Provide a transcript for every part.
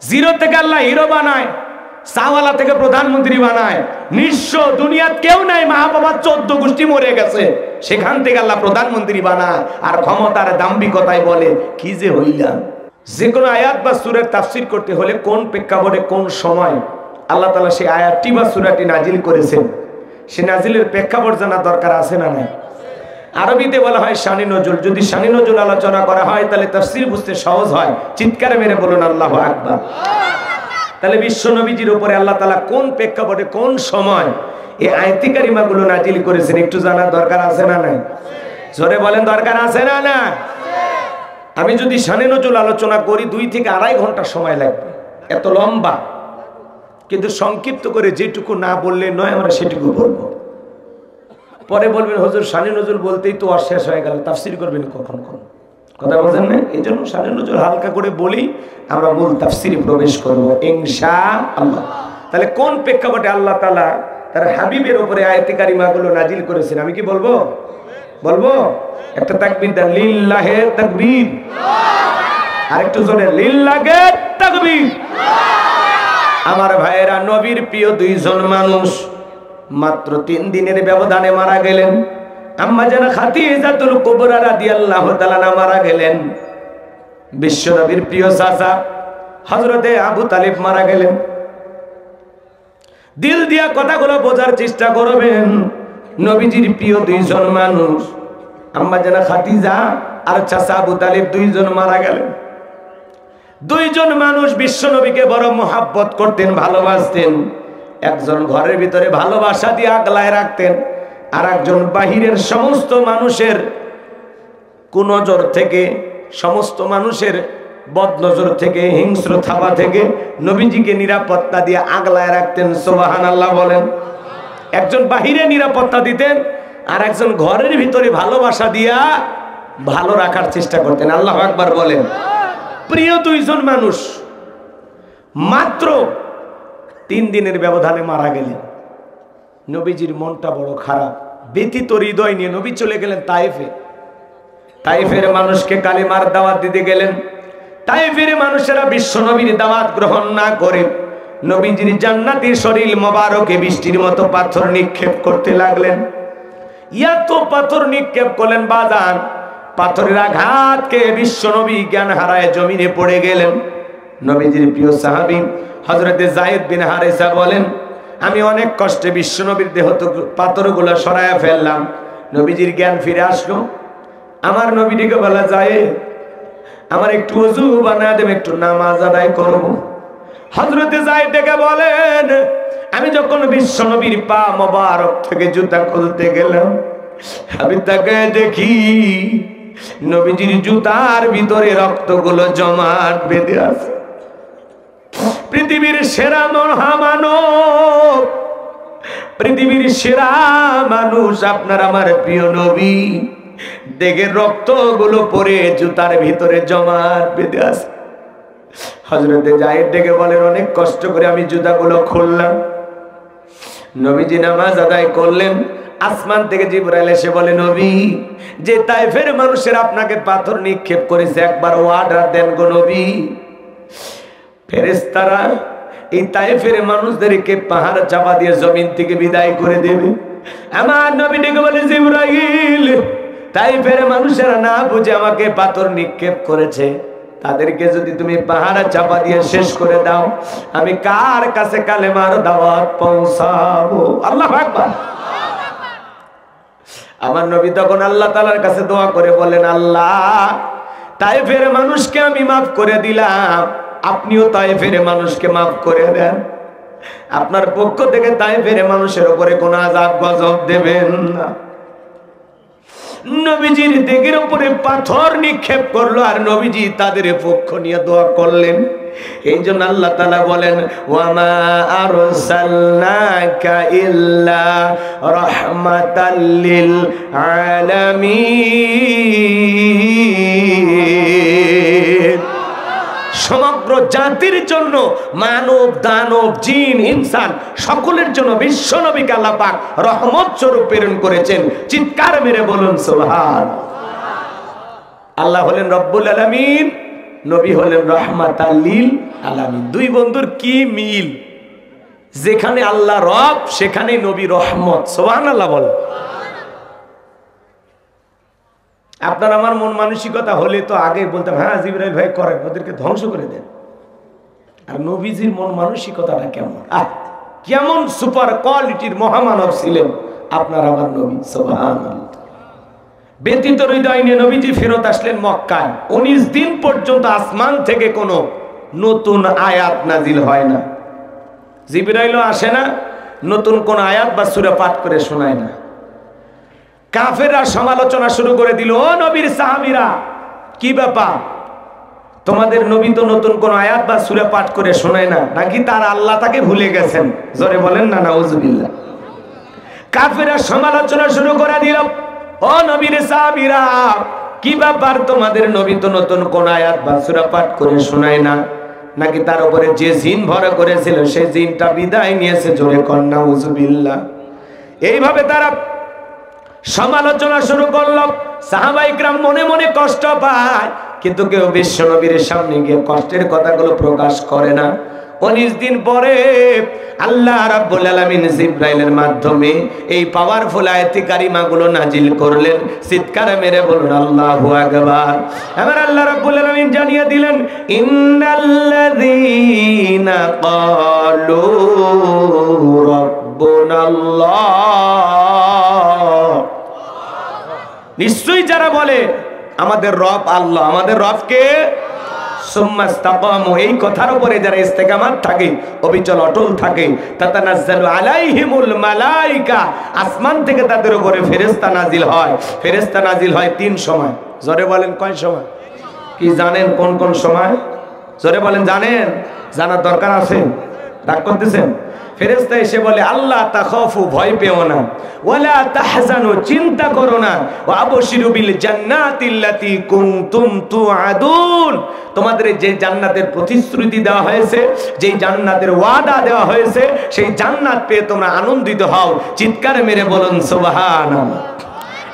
Zero থেকে আল্লাহ hero বানায়, চাওয়ালা থেকে প্রধানমন্ত্রী বানায়। নিঃস্ব দুনিয়াত কেউ নাই, মা বাবা 14 গোষ্ঠী মরে গেছে, সেখান থেকে আল্লাহ প্রধানমন্ত্রী বানায়। আর ক্ষমতার দাম্ভিকতায় বলে কি যে হইলাম। যে কোনো আয়াত বা সূরার তাফসীর করতে হলে কোন প্রেক্ষাপটে কোন সময় আল্লাহ তাআলা সেই আয়াতটি বা সূরাটি নাজিল করেছেন, সে নাজিলের প্রেক্ষাপট জানা দরকার আছে না নাই? আরবিতে বলা হয় শানি নজুল। যদি শানি নজুল আলোচনা করা হয় তাহলে তাফসীর বুঝতে সহজ হয়। চিৎকার মেরে বলুন আল্লাহু আকবার। তাহলে বিশ্ব নবীজির উপরে আল্লাহ তাআলা কোন প্রেক্ষাপটে কোন সময় এই আয়াতি কারিমাগুলো নাজিল করেছেন একটু জানার দরকার আছে না নাই? জোরে বলেন দরকার আছে না না? আমি যদি শানে নজুল আলোচনা করি 2 থেকে 2.5 ঘন্টা সময় লাগবে, এত লম্বা। কিন্তু সংক্ষিপ্ত করে যেটুকু না বললে নয় আমরা সেটুকু বলবো। পরে বলবেন হুজুর শানে নজুল বলতেই তো আর শেষ হয়ে গেল, তাফসীর করবেন কখন কোন কথা বলেন না? এই জন্য শানে নজুল হালকা করে বলি, আমরা মূল তাফসীরে প্রবেশ করব ইনশাআল্লাহ। তাহলে কোন প্রেক্ষাপটে আল্লাহ তাআলা তার হাবিবের উপরে আয়াতে কারিমাগুলো নাজিল করেছেন আমি কি বলবো? বলবো? একটা তাকবীর দেন, লিল্লাহে তাকবীর। আরেকটু জোরে, লিল্লাহে তাকবীর। আমার ভাইয়েরা, নবীর প্রিয় 2 জন মানুষ মাত্র 3 দিনের ব্যবধানে মারা গেলেন। আম্মা জান খাদিজাতুল কুবরা রাদিয়াল্লাহু তাআলা মারা গেলেন। বিশ্ব নবীর প্রিয় চাচা হযরতে আবু তালিব মারা গেলেন। দিল দিয়া কথাগুলো বোঝার চেষ্টা করবেন। নবীজির প্রিয় 2 জন মানুষ আম্মা জান খাদিজা আর চাচা আবু তালিব 2 জন মারা গেলেন। 2 জন মানুষ বিশ্ব নবীকে বড় মহব্বত করতেন, ভালোবাসতেন। একজন ঘরের ভিতরে ভালোবাসা দিয়ে আগলায় রাখতেন, আর একজন বাহিরের সমস্ত মানুষের কুনজর থেকে, সমস্ত মানুষের বদনজর থেকে, হিংস্র থাবা থেকে নবীজিকে নিরাপত্তা দিয়ে আগলায় রাখতেন। সুবহানাল্লাহ বলেন। একজন বাহিরে নিরাপত্তা দিতেন, আর একজন ঘরের ভিতরে ভালোবাসা দিয়া ভালো রাখার চেষ্টা করতেন। আল্লাহু আকবার বলেন। প্রিয় 2 জন মানুষ মাত্র 3 দিনের ব্যবধানে মারা গেলেন। নবীজির মনটা বড় খারাপ, ব্যথিত হৃদয় নিয়ে নবী চলে গেলেন তায়েফে। তায়েফের মানুষকে কালিমার দাওয়াত দিতে গেলেন। তায়েফের মানুষেরা বিশ্ব নবীর দাওয়াত গ্রহণ না করে নবীজির জান্নাতি শরীর মোবারকে বৃষ্টির মতো পাথর নিক্ষেপ করতে লাগলেন। এত পাথর নিক্ষেপ করলেন বাজান, পাথরের আঘাতকে বিশ্ব নবী জ্ঞান হারায় জমিনে পড়ে গেলেন। নবীজির প্রিয় সাহাবী হযরতে যায়েদ বিন হারেসা বলেন, আমি অনেক কষ্টে বিশ্ব নবীর দেহ থেকে পাথরগুলো সরায়া ফেললাম। নবীজির জ্ঞান ফিরে আসলো। আমার নবীটিকে বলা যায়, আমার একটু ওযু বানায় দেব, একটু নামাজ আদায় করব। হযরতে যায়েদ ডেকে বলেন, আমি যখন বিশ্ব নবীর পা মোবারক থেকে জুতা খুলতে গেলাম, আমি তাকে দেখি নবীজির জুতার ভিতরে রক্তগুলো জমাট বেঁধে আছে। পৃথিবীর সেরা মহামানব, পৃথিবীর সেরা মানুষ আপনার আমার প্রিয় নবী, দেখে রক্তগুলো পড়ে জুতার ভিতরে জমাট বেঁধে আছে। হযরতে যায়েদ ডেকে বলেন, অনেক কষ্ট করে আমি জুতাগুলো খুললাম। নবীজি নামাজ আদায় করলেন। আসমান থেকে জিবরাইল এসে বলে, নবী, যে তায়েফের মানুষের আপনাকে পাথর নিক্ষেপ করেছে, একবার অর্ডার দেন গো নবী। ফেরেশতারা এই তায়েফের মানুষদেরকে পাহাড় চাপা দিয়ে জমিন থেকে বিদায় করে দেবে। আমার নবী ডেকে বলে, জিবরাইল, তায়েফের মানুষেরা না বুঝে আমাকে পাথর নিক্ষেপ করেছে, তাদেরকে যদি তুমি পাহাড় চাপা দিয়ে শেষ করে দাও, আমি কার কাছে কালেমার দাওয়াত পৌঁছাবো? আল্লাহু আকবার। আমার নবী তখন আল্লাহ তাআলার কাছে দোয়া করে বলেন, আল্লাহ, তায়েফের মানুষকে আমি মাফ করে দিলাম, আপনিও তায়েফের মানুষকে মাফ করে দেন। আপনার পক্ষ থেকে তায়েফের মানুষের উপরে কোনো আযাব গজব দেবেন না। নবীজির দেহের উপরে পাথর নিক্ষেপ করলো, আর নবীজি তাদের পক্ষ নিয়ে দোয়া করলেন। এই জন্য আল্লাহ তাআলা বলেন, ওয়ামা আরসালনাকা ইল্লা রাহমাতাল লিল আলামিন। সমগ্র জাতির জন্য, মানব দানব জিন ইনসান সকলের জন্য বিশ্ব নবীকে আল্লাহ পাক রহমত স্বরূপ প্রেরণ করেছেন। চিৎকার মেরে বলুন সুবহান। আল্লাহ হলেন রব্বুল আলামিন, নবী হলেন রাহমাতাল লিল আলামিন। দুই বন্ধুর কি মিল, যেখানে আল্লাহ রব সেখানে নবী রহমত। সুবহানাল্লাহ বল। আপনার আমার মন মানসিকতা হলে তো আগে বলতাম হ্যাঁ জিবরাইল ভাই করেন, ওদেরকে ধ্বংস করে দেন। আর নবীজির মন মানসিকতাটা কেমন, কেমন সুপার কোয়ালিটির মহামানব ছিলেন আপনার আমার নবী। সুবহানাল্লাহ। ব্যতীত হৃদয় নিয়ে নবীজি ফেরত আসলেন মক্কায়। 19 দিন পর্যন্ত আসমান থেকে কোনো নতুন আয়াত নাজিল হয় না, জিবরাইলও আসে না, নতুন কোন আয়াত বা সূরা পাঠ করে শোনায় না। কাফেররা সমালোচনা শুরু করে দিল, ও নবীর সাহাবীরা কি ব্যাপার, তোমাদের নবী তো নতুন কোন আয়াত বা সূরা পাঠ করে শোনায় না, নাকি তার আল্লাহ তাকে ভুলে গেছেন? জোরে বলেন না নাউজুবিল্লাহ। কাফেররা সমালোচনা শুরু করে দিল, ও নবীর সাহাবীরা কি ব্যাপার, তোমাদের নবী তো নতুন কোন আয়াত বা সূরা পাঠ করে শোনায় না, নাকি তার উপরে যে জিন ভর করেছিল সেই জিনটা বিদায় নিয়েছে? জোরে কর নাউজুবিল্লাহ। এইভাবে তারা সমালোচনা শুরু করলো। সাহাবায়ে কেরাম মনে মনে কষ্ট পায়, কিন্তু কেউ বিশ্ব নবীর সামনে গিয়ে কষ্টের কথাগুলো প্রকাশ করে না। 19 দিন পরে আল্লাহ রাব্বুল আলামিন জিবরাইলের মাধ্যমে এই পাওয়ারফুল আয়াতে কারিমাগুলো নাজিল করলেন। চিৎকার মেরে বলুন আল্লাহু আকবার। এবার আল্লাহ রাব্বুল আলামিন জানিয়ে দিলেন, ইন্নাল্লাযীনা ক্বালু রাব্বুনাল্লাহ, নিশ্চয়ই যারা বলে আমাদের রব আল্লাহ, আমাদের রবকে, সুম্মাস্তাকামু, এই কথার উপরে যারা ইস্তেকামাত থাকে, অবিচল অটল থাকে, তাতানাজ্জালু আলাইহিমুল মালাইকা, আসমান থেকে তাদের উপরে ফেরেশতা নাজিল হয়। ফেরেশতা নাজিল হয় 3 সময়। জোরে বলেন কয় সময়? কি জানেন কোন কোন সময়? জোরে বলেন জানেন? জানার দরকার আছে? রাগ করতেছেন? ফেরেশতা এসে বলে, আল্লাহ তাখাফু, ভয় পেও না, ওয়ালা তাহজানু, চিন্তা করো না, ওয়া আবশিরু বিল জান্নাতিল্লাতী কুনতুম তুআদুন, তোমাদের যে জান্নাতের প্রতিশ্রুতি দেওয়া হয়েছে, যেই জান্নাতের ওয়াদা দেওয়া হয়েছে, সেই জান্নাত পেয়ে তোমরা আনন্দিত হও। চিৎকার মেরে বলুন সুবহানাল্লাহ।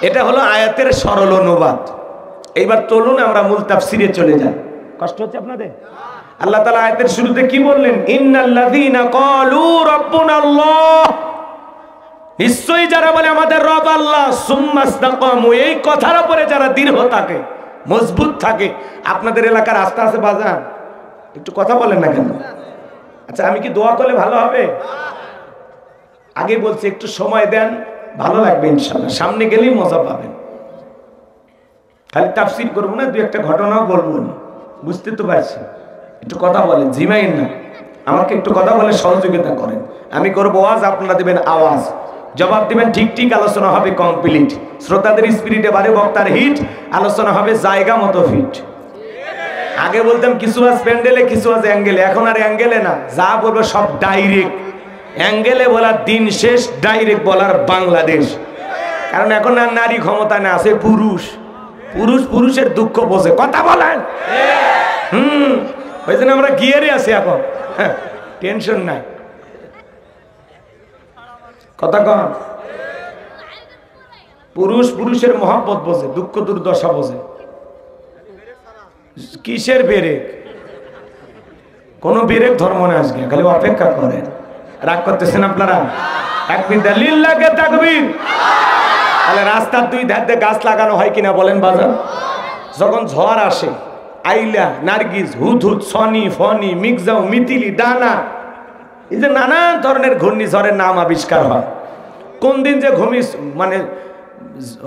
এটা হলো আয়াতের সরল অনুবাদ। এইবার চলুন আমরা মূল তাফসিরে চলে যাই। কষ্ট হচ্ছে আপনাদের? আল্লাহ তাআলা আয়াতের শুরুতে কি বললেন? ইন্নাল্লাযীনা ক্বালু রাব্বুনাল্লাহ, নিশ্চয়ই যারা বলে আমাদের রব আল্লাহ, সুম্মাস্তাকামু, এই কথার উপরে যারা দৃঢ় থাকে, মজবুত থাকে। আপনাদের এলাকার রাস্তা আছে বাজার, একটু কথা বলেন না কেন? আচ্ছা, আমি কি দোয়া করলে ভালো হবে? আগে বলছি একটু সময় দেন, ভালো লাগবে ইনশাআল্লাহ, সামনে গেলেই মজা পাবেন। খালি তাফসীর করবো না, দুই একটা ঘটনাও বলবো না, বুঝতে তো পারছি। একটু কথা বলেন, ঝিমাইন না, আমাকে একটু কথা বলে সহযোগিতা করেন। আমি করবো ওয়াজ, আপনারা দিবেন আওয়াজ, জবাব দিবেন ঠিক ঠিক, আলোচনা হবে কমপ্লিট। শ্রোতাদের স্পিরিটে বাড়ে, বক্তার হিট, আলোচনা হবে জায়গা মতো ফিট। আগে বলতাম কিছু আজ প্যান্ডেলে, কিছু আজ অ্যাঙ্গেলে, এখন আর অ্যাঙ্গেলে না, যা বলবো সব ডাইরেক্ট। অ্যাঙ্গেলে বলার দিন শেষ, ডাইরেক্ট বলার বাংলাদেশ। কারণ এখন আর নারী ক্ষমতা না, আছে পুরুষ। পুরুষ পুরুষের দুঃখ বোঝে, কথা বলেন। ওই জন্য আমরা গিয়ারে আছি এখন, হ্যাঁ, টেনশন নাই, কথা কন। পুরুষ পুরুষের মহব্বত বোঝে, দুঃখ দুর্দশা বোঝে। কিসের বেরেক? কোন বেরেক ধর্ম না, আজকে খালি অপেক্ষা করেন। রাগ করতেছেন আপনারা? এক বিন্দা লিল্লাহে তাকবীর। তাহলে রাস্তার দুই ধার দিয়ে গাছ লাগানো হয় কিনা বলেন বাজার? যখন ঝড় আসে, আইলা, নার্গিস, হুদহুদ, সনি, ফনি, মিগজাও, মিতিলি, ডানা, এই যে নানান ধরনের ঘূর্ণিঝড়ের নাম আবিষ্কার হয়। কোন দিন যে মানে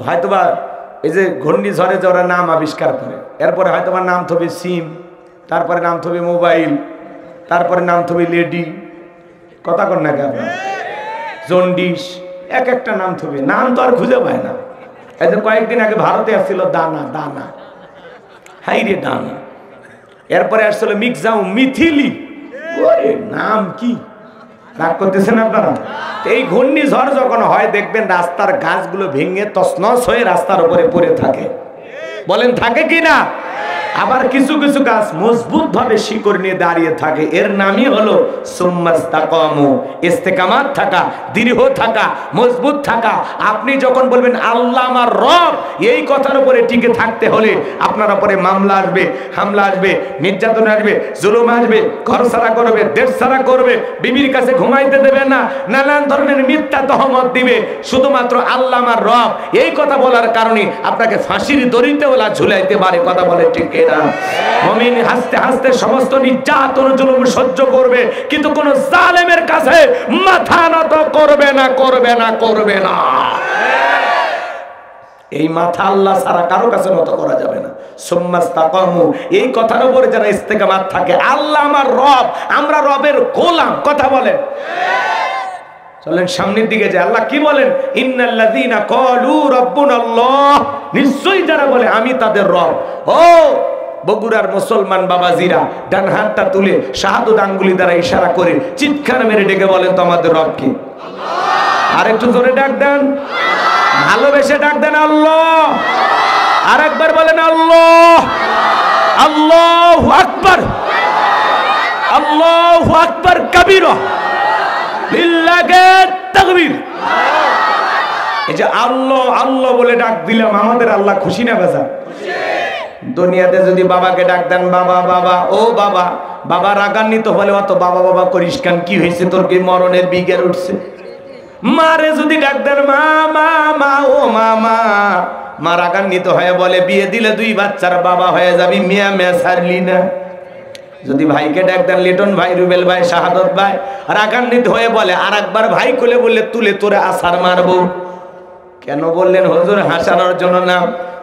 হয়তোবা এই যে ঘূর্ণিঝড়ে যে ওরা নাম আবিষ্কার করে, এরপরে হয়তোবা নাম থবে সিম, তারপরে নাম থবে মোবাইল, তারপরে নাম থবে লেডি, কথা কন না কেন, জন্ডিস, এক একটা নাম থবে। নাম তো আর খুঁজে পায় না। এই যে কয়েকদিন আগে ভারতে আসছিল দানা, দানা, হাই রে দানা। এরপরে আসছিল মিগজাও, মিথিলি, ওরে নাম কি! রাগ করতেছেন আপনারা? এই ঘূর্ণিঝড় যখন হয়, দেখবেন রাস্তার গাছগুলো ভেঙে তছনছ হয়ে রাস্তার উপরে পড়ে থাকে। বলেন থাকে কি না? আবার কিছু কিছু গাছ মজবুত ভাবে শিকড় নিয়ে দাঁড়িয়ে থাকে, এর নামই হলো সুম্মাস্তাকামু, ইস্তেকামাত থাকা, দৃঢ় থাকা, মজবুত থাকা। আপনি যখন বলবেন আল্লাহ আমার রব, এই কথার উপরে টিকে থাকতে হলে আপনার উপরে মামলা আসবে, হামলা আসবে, নির্যাতন আসবে, জুলুম আসবে, ঘর ছাড়া করবে, দেশ ছাড়া করবে, বিবির কাছে ঘুমাইতে দেবে না, নানান ধরনের মিথ্যা তহমত দিবে। শুধুমাত্র আল্লাহ আমার রব এই কথা বলার কারণে আপনাকে ফাঁসির দড়িতে ওলা ঝুলাইতে পারে। কথা বলে ঠিক না? মুমিন হাসতে হাসতে সমস্ত নির্যাতন জুলুম সহ্য করবে, কিন্তু কোন জালেমের কাছে মাথা নত করবে না, করবে না, করবে না। এই মাথা আল্লাহ ছাড়া কারো কাছে নত করা যাবে না। সুম্মাস্তাকামু, এই কথার উপরে যারা ইস্তেকামাত থাকে, আল্লাহ আমার রব, আমরা রবের গোলাম। কথা বলেন। চলেন সামনের দিকে যে আল্লাহ কি বলেন, ইন্নাল্লাযীনা ক্বালু রাব্বুনাল্লাহ, নিশ্চয়ই যারা বলে আমি তাদের রব। ও বগুড়ার মুসলমান বাবাজিরা, ডান হাতটা তুলে শাহাদাত আঙ্গুলি দ্বারা ইশারা করে চিৎকার মেরে ডেকে বলেন তো আমাদের রব কি? আর একটু জোরে ডাক দেন, ভালোবেসে ডাক দেন আল্লাহ। আর একবার বলেন আল্লাহ। আল্লাহু আকবার, আল্লাহু আকবার কবীরা, লিল্লাহি তাকবীর। এই যে আল্লাহ আল্লাহ বলে ডাক দিলাম, আমাদের আল্লাহ খুশি না বেজা? দুনিয়াতে যদি বাবাকে ডাক দেন বাবা বাবা, ও বাবা, বাবা রাগান্বিত হলে অত বাবা বাবা করিস কেন, কি হয়েছে তোর, কি মরণের বিকেল উঠছে? মারে যদি ডাক দেন মা মা মা, ও মামা, মা রাগান্বিত হয়ে বলে বিয়ে দিলে 2 বাচ্চার বাবা হয়ে যাবি, মিয়া মিয়া ছাড়লি না। যদি ভাইকে ডাক দেন লিটন ভাই, রুবেল ভাই, শাহাদত ভাই, রাগান্বিত হয়ে বলে আর একবার ভাই কোলে বললে তুলে তোরে আছাড় মারবো। কেন বললেন হুজুর? হাসানোর জন্য না।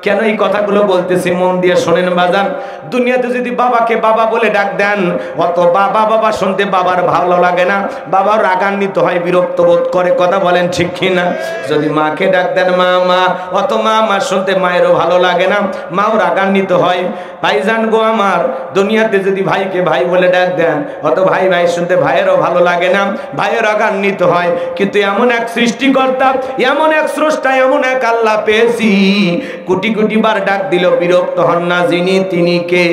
কেন এই কথাগুলো বলতেছি মন দিয়ে শোনেন বাজান। দুনিয়াতে যদি বাবাকে বাবা বলে ডাক দেন, অত বাবা বাবা শুনতে বাবার ভালো লাগে না, বাবা রাগান্বিত হয়, বিরক্ত বোধ করে। কথা বলেন ঠিক কিনা? যদি মাকে ডাক দেন মা মা, অত মা মা শুনতে মায়েরও ভালো লাগে না, মাও রাগান্বিত হয়। ভাইজান গো আমার, দুনিয়াতে যদি ভাইকে ভাই বলে ডাক দেন, অত ভাই ভাই শুনতে ভাইয়েরও ভালো লাগে না, ভাইয়ের রাগান্বিত হয়। কিন্তু এমন এক সৃষ্টিকর্তা, এমন এক স্রষ্টা, এমন এক আল্লাহ পেয়েছি, কোটি কোটি বার ডাক দিল বিরক্ত হন না। যিনি তিনি কে?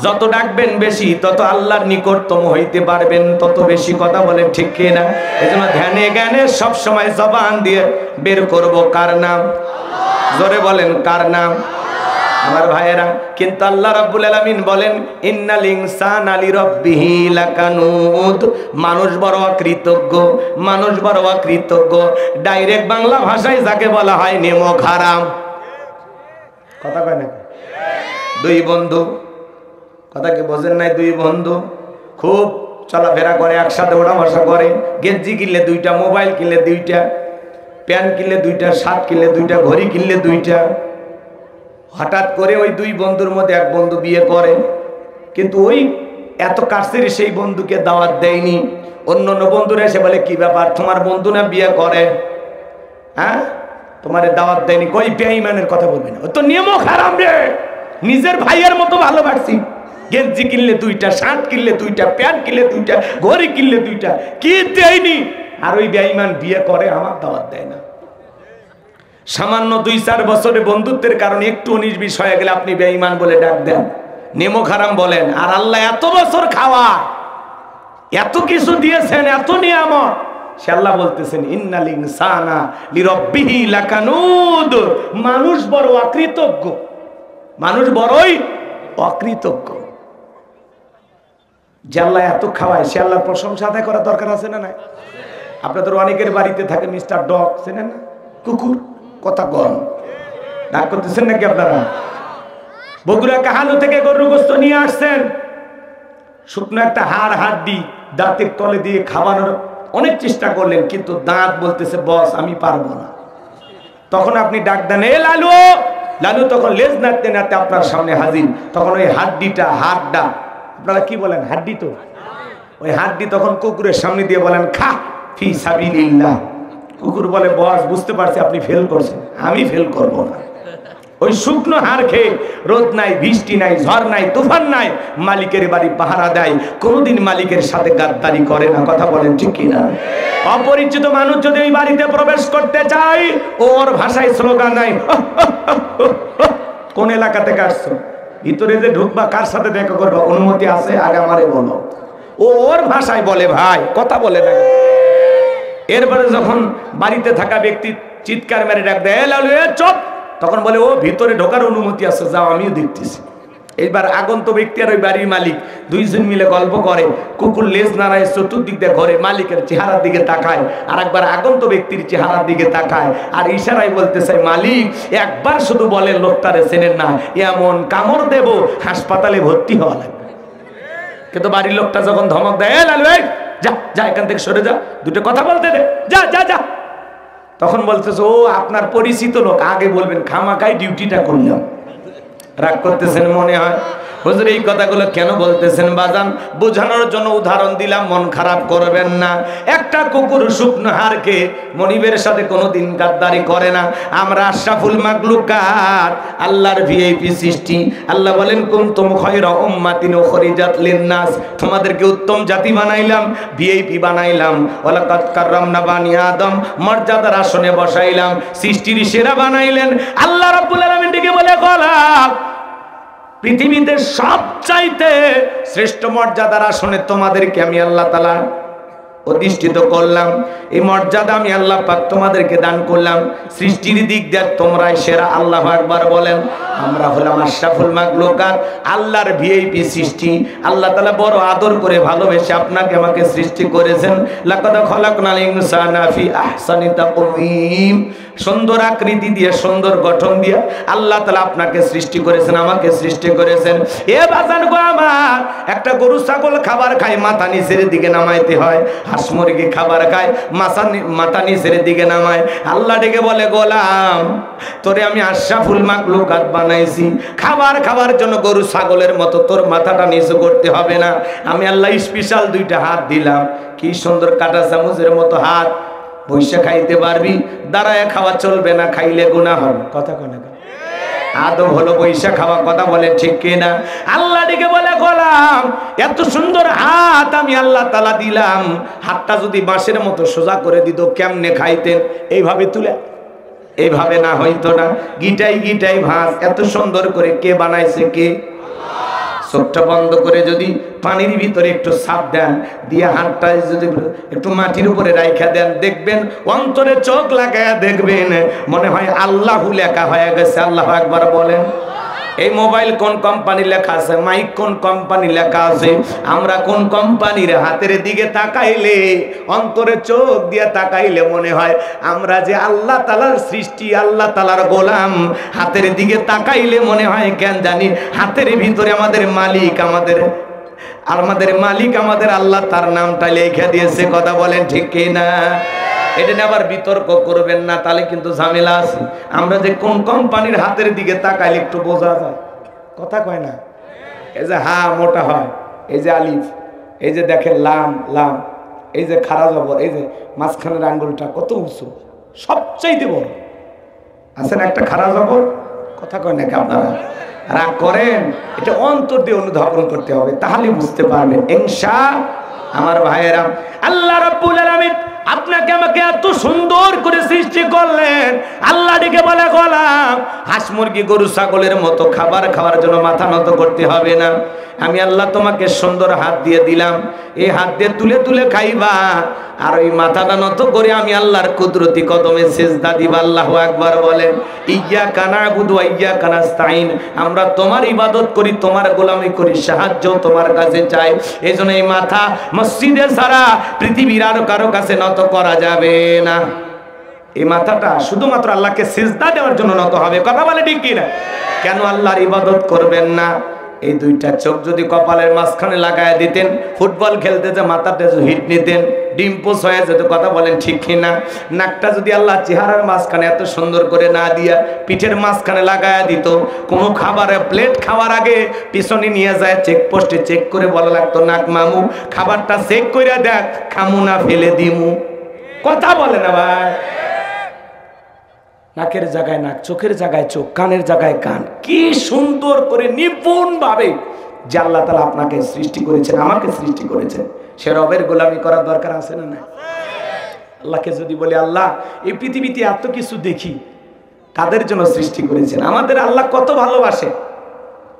যত ডাকবেন বেশি, তত আল্লাহর নিকটতম হইতে পারবেন, তত বেশি। কথা বলেন ঠিক কিনা? এজন্য ধ্যানে জ্ঞানে সব সময় জবান দিয়ে বের করব কার নাম। জোরে বলেন কার নাম? আমার ভাইয়েরা, কিন্তু আল্লাহ রাব্বুল আলামিন বলেন ইন্নাল ইনসানা লিরাব্বিহি লাকানুত, মানুষ বড় অকৃতজ্ঞ, মানুষ বড় অকৃতজ্ঞ। ডাইরেক্ট বাংলা ভাষায় যাকে বলা হয় নেমক হারাম। কথা কয় না? 2 বন্ধু, কথা কি বোঝেন নাই? 2 বন্ধু খুব চলাফেরা করে, একসাথে ওঠা বসা করে, গেঞ্জি কিনলে 2টা, মোবাইল কিনলে 2টা, প্যান্ট কিনলে 2টা, শার্ট কিনলে 2টা, ঘড়ি কিনলে 2টা। হঠাৎ করে ওই 2 বন্ধুর মধ্যে এক বন্ধু বিয়ে করে, কিন্তু ওই এত কাছের সেই বন্ধুকে দাওয়াত দেয়নি। অন্য বন্ধুরা এসে বলে কি ব্যাপার, তোমার বন্ধু না বিয়ে করে, হ্যাঁ তোমারে দাওয়াত দেয়নি। কই বেঈমানের কথা বলবি না, তো নিয়মও খারাপ রে। নিজের ভাইয়ের মতো ভালোবাসি, গেঞ্জি কিনলে 2টা, শার্ট কিনলে 2টা, প্যান্ট কিনলে 2টা, ঘড়ি কিনলে 2টা, কি দেয়নি। আর ওই বেঈমান বিয়ে করে, আমার দাওয়াত দেয় না। সামান্য 2-4 বছরের বন্ধুত্বের কারণে একটু 19-20 হয়ে গেলে আপনি বেঈমান বলে ডাক দেন, নেমো খারাম বলেন। আর আল্লাহ এত বছর খাওয়া, এত কিছু দিয়েছেন, এত নিয়ামত, সে আল্লাহ বলতেছেন ইন্নাল ইনসানা লিরাব্বিহি লাকানুদ, মানুষ বড় অকৃতজ্ঞ, মানুষ বড়ই অকৃতজ্ঞ। যে আল্লাহ এত খাওয়ায়, সে আল্লাহর প্রশংসা আদায় করার দরকার আছে না নাই? আপনাদের অনেকের বাড়িতে থাকে মিস্টার ডগ, চেনেন না? কুকুর। কথা কন, ডাক করতেছেন নাকি আপনারা? বগুড়া কাহালু থেকে গরুর গোশত নিয়ে আসছেন, শুকনো একটা হাড় হাড্ডি দাঁতের তলে দিয়ে খাওয়ানোর অনেক চেষ্টা করলেন, কিন্তু দাঁত বলতেছে বস আমি পারবো না। তখন আপনি ডাক দেন এ লালু, লালু তখন লেজ নাড়তে নাড়তে আপনার সামনে হাজির। তখন ওই হাড্ডিটা, হাড়টা, আপনারা কি বলেন হাড্ডি, তো ওই হাড্ডি তখন কুকুরের সামনে দিয়ে বলেন খা ফি সাবিলিল্লাহ। কুকুর বলে বস বুঝতে পারছি আপনি ফেল করছেন, আমি ফেল করব না। ওই শুকনো হাড় খেয়ে রোদ নাই, বৃষ্টি নাই, ঝড় নাই, তুফান নাই, মালিকের বাড়ি পাহারা দেয়, কোনোদিন মালিকের সাথে গাদ্দারি করে না। কথা বলেন ঠিক কিনা? অপরিচিত মানুষ যদি ওই বাড়িতে প্রবেশ করতে চায়, ওর ভাষায় স্লোগান নাই, কোন এলাকা থেকে আসছো, ভিতরে যে ঢুকবা কার সাথে দেখা করবা অনুমতি আছে আগে আমারে বলো। ওর ভাষায় বলে ভাই, কথা বলে না। এরপরে যখন বাড়িতে থাকা ব্যক্তি চিৎকার মেরে ডাক দেয় লালু চুপ, তখন বলে ও ভিতরে ঢোকার অনুমতি আছে, যাও আমিও দেখতেছি। এইবার আগন্ত ব্যক্তি আর ওই বাড়ির মালিক দুইজন মিলে গল্প করে, কুকুর লেজ নাড়ায় চতুর্দিক দিয়ে ঘরে মালিকের চেহারার দিকে তাকায়, আর একবার আগন্ত ব্যক্তির চেহারার দিকে তাকায়, আর ইশারায় বলতে চাই মালিক একবার শুধু বলেন লোকটারে চেনেন না, এমন কামড় দেব হাসপাতালে ভর্তি হওয়া লাগবে। কিন্তু বাড়ির লোকটা যখন ধমক দেয় লালু যা যা এখান থেকে সরে যা, দুটো কথা বলতে দে, যা যা যা, তখন বলতেছে ও আপনার পরিচিত লোক, আগে বলবেন খামাকাই ডিউটিটা করলাম। রাগ করতেছেন মনে হয়। হুজুর এই কথাগুলো কেন বলতেছেন বাজান? বোঝানোর জন্য উদাহরণ দিলাম, মন খারাপ করবেন না। একটা কুকুর শুকনো হাড়কে মনিবের সাথে কোনোদিন গাদ্দারি করে না। আমরা আশরাফুল মাখলুকাত, আল্লাহর ভিআইপি সৃষ্টি। আল্লাহ বলেন কুনতুম খায়রা উম্মাতিন উখরিজাত লিন-নাস, তোমাদেরকে উত্তম জাতি বানাইলাম, ভিআইপি বানাইলাম। ওয়ালাকাদ কাররামনা বানি আদম, মর্যাদার আসনে বসাইলাম, সৃষ্টির সেরা বানাইলেন। আল্লাহ রাব্বুল আলামিন ডেকে বলে গোলাম, পৃথিবীতে সবচাইতে শ্রেষ্ঠ মর্যাদার আসনে তোমাদেরকে আমি আল্লাহ তাআলা অধিষ্ঠিত করলাম। এই মর্যাদা আমি আল্লাহ পাক তোমাদেরকে দান করলাম। সৃষ্টির দিক দিয়ে তোমরাই সেরা। আল্লাহু আকবার বলেন। আমরা হলাম আশরাফুল মাখলুকাত, আল্লাহর ভিআইপি সৃষ্টি। আল্লাহ তাআলা বড় আদর করে ভালোবেসে আপনাকে আমাকে সৃষ্টি করেছেন। লাকাদ খালাকনাল ইনসানা ফি আহসানি তাকওয়িম, সুন্দর আকৃতি দিয়ে সুন্দর গঠন দিয়ে আল্লাহ তাআলা আপনাকে সৃষ্টি করেছেন, আমাকে সৃষ্টি করেছেন। এ বাজান গো আমার, একটা গরু ছাগল খাবার খায় মাথা নিচের দিকে নামাইতে হয়, হাঁস মুরগি খাবার খায় মাথা নিচের দিকে নামায়। আল্লাহ ডেকে বলে গোলাম তোরে আমি আশরাফুল মাখলুকাত বানাইছি, খাবার খাওয়ার জন্য গরু ছাগলের মতো তোর মাথাটা নিচু করতে হবে না। আমি আল্লাহ স্পেশাল দুইটা হাত দিলাম, কি সুন্দর কাঁটা চামচের মতো হাত, বৈশা খাইতে পারবি, দাঁড়ায় খাওয়া চলবে না, খাইলে গুনাহ হবে। কথা কয় না আদব হলো বৈশা খাওয়া, কথা বলে ঠিক কিনা? আল্লাহ ডেকে বলে গোলাম এত সুন্দর হাত আমি আল্লাহ তাআলা দিলাম, হাতটা যদি বাঁশের মতো সোজা করে দিত কেমনে খাইতেন? এইভাবে তুলে, এইভাবে না হইতো না, গিটাই গিটাই ভাঁজ। এত সুন্দর করে কে বানাইছে? কে? চোখটা বন্ধ করে যদি পানির ভিতরে একটু ছাপ দেন দিয়ে হাতটা যদি একটু মাটির উপরে রাইখা দেন, দেখবেন অন্তরে চোখ লাগায়া দেখবেন মনে হয় আল্লাহু লেখা হয়ে গেছে। আল্লাহু আকবার বলেন। এই মোবাইল কোন কোম্পানি লেখা আছে, মাইক কোন কোম্পানি লেখা আছে, আমরা কোন কোম্পানির, হাতের দিকে তাকাইলে অন্তরে চোখ দিয়ে তাকাইলে মনে হয় আমরা যে আল্লাহ তাআলার সৃষ্টি, আল্লাহ তাআলার গোলাম। হাতের দিকে তাকাইলে মনে হয় কেন জানি হাতের ভিতরে আমাদের মালিক, আমাদের মালিক আমাদের আল্লাহ, তার নামটা লেখা দিয়েছে। কথা বলেন ঠিক কিনা? এটা নিয়ে আবার বিতর্ক করবেন না, তাহলে কিন্তু ঝামেলা আছে। আমরা যে কোন কোম্পানির হাতের দিকে তাকাইলে একটু বোঝা যায়। কথা কয় না? এই যে হা মোটা হয়, এই যে আলিফ, এই যে দেখেন লাম লাম, এই যে খাড়া জবর, এই যে মাঝখানের আঙ্গুলটা কত উঁচু, সবচাইতে বড়। আছে না একটা খাড়া জবর? কথা কয় নাকি আপনারা? রাগ করেন? এটা অন্তর দিয়ে অনুধাবন করতে হবে, তাহলে বুঝতে পারবেন ইনশাআল্লাহ। আমার ভাইয়েরা, আল্লাহ রাব্বুল আলামিন আপনাকে আমাকে এত সুন্দর করে সৃষ্টি করলেন। আল্লাহ ডেকে বলে গোলাম হাঁস মুরগি গরু ছাগলের মতো খাবার খাওয়ার জন্য মাথা নত করতে হবে না। আমি আল্লাহ তোমাকে সুন্দর হাত দিয়ে দিলাম, এই হাত দিয়ে তুলে তুলে খাইবা, আর ওই মাথাটা নত করে আমি আল্লাহর কুদরতি কদমে সিজদা দিবা। আল্লাহু আকবার বলেন। ইয়্যাকা না'বুদু ওয়া ইয়্যাকা নাস্তাঈন, আমরা তোমার ইবাদত করি, তোমার গোলামি করি, সাহায্য তোমার কাছে চাই। এজন্য এই মাথা মসজিদে ছাড়া পৃথিবীর আর কারো কাছে নত করা যাবে না। এই মাথাটা শুধুমাত্র আল্লাহকে সিজদা দেওয়ার জন্য নত হবে। কথা বলে ঠিক কিনা? কেন আল্লাহর ইবাদত করবেন না? এই দুইটা চোখ যদি কপালের মাঝখানে লাগায় দিতেন, ফুটবল খেলতে যে মাথাটা হিট নিতেন, ডিম্পোস হয়ে যেত। কথা বলেন ঠিক কিনা? নাকটা যদি আল্লাহ চেহারার মাঝখানে এত সুন্দর করে না দিয়া পিঠের মাঝখানে লাগায় দিত, কোনো খাবারের প্লেট খাওয়ার আগে পিছনে নিয়ে যায় চেকপোস্টে চেক করে বলা লাগতো নাক মামু খাবারটা চেক করে দেখ, খামু না ফেলে দিমু। কথা বলে না ভাই? নাকের জায়গায় নাক, চোখের জায়গায় চোখ, কানের জায়গায় কান, কি সুন্দর করে নিপুণ ভাবে যে আল্লাহ তাআলা আপনাকে সৃষ্টি করেছেন, আমাকে সৃষ্টি করেছেন। সে রবের গোলামি করার দরকার আছে না? না। আল্লাহকে যদি বলি আল্লাহ এই পৃথিবীতে এত কিছু দেখি, কাদের জন্য সৃষ্টি করেছেন? আমাদের আল্লাহ কত ভালোবাসে।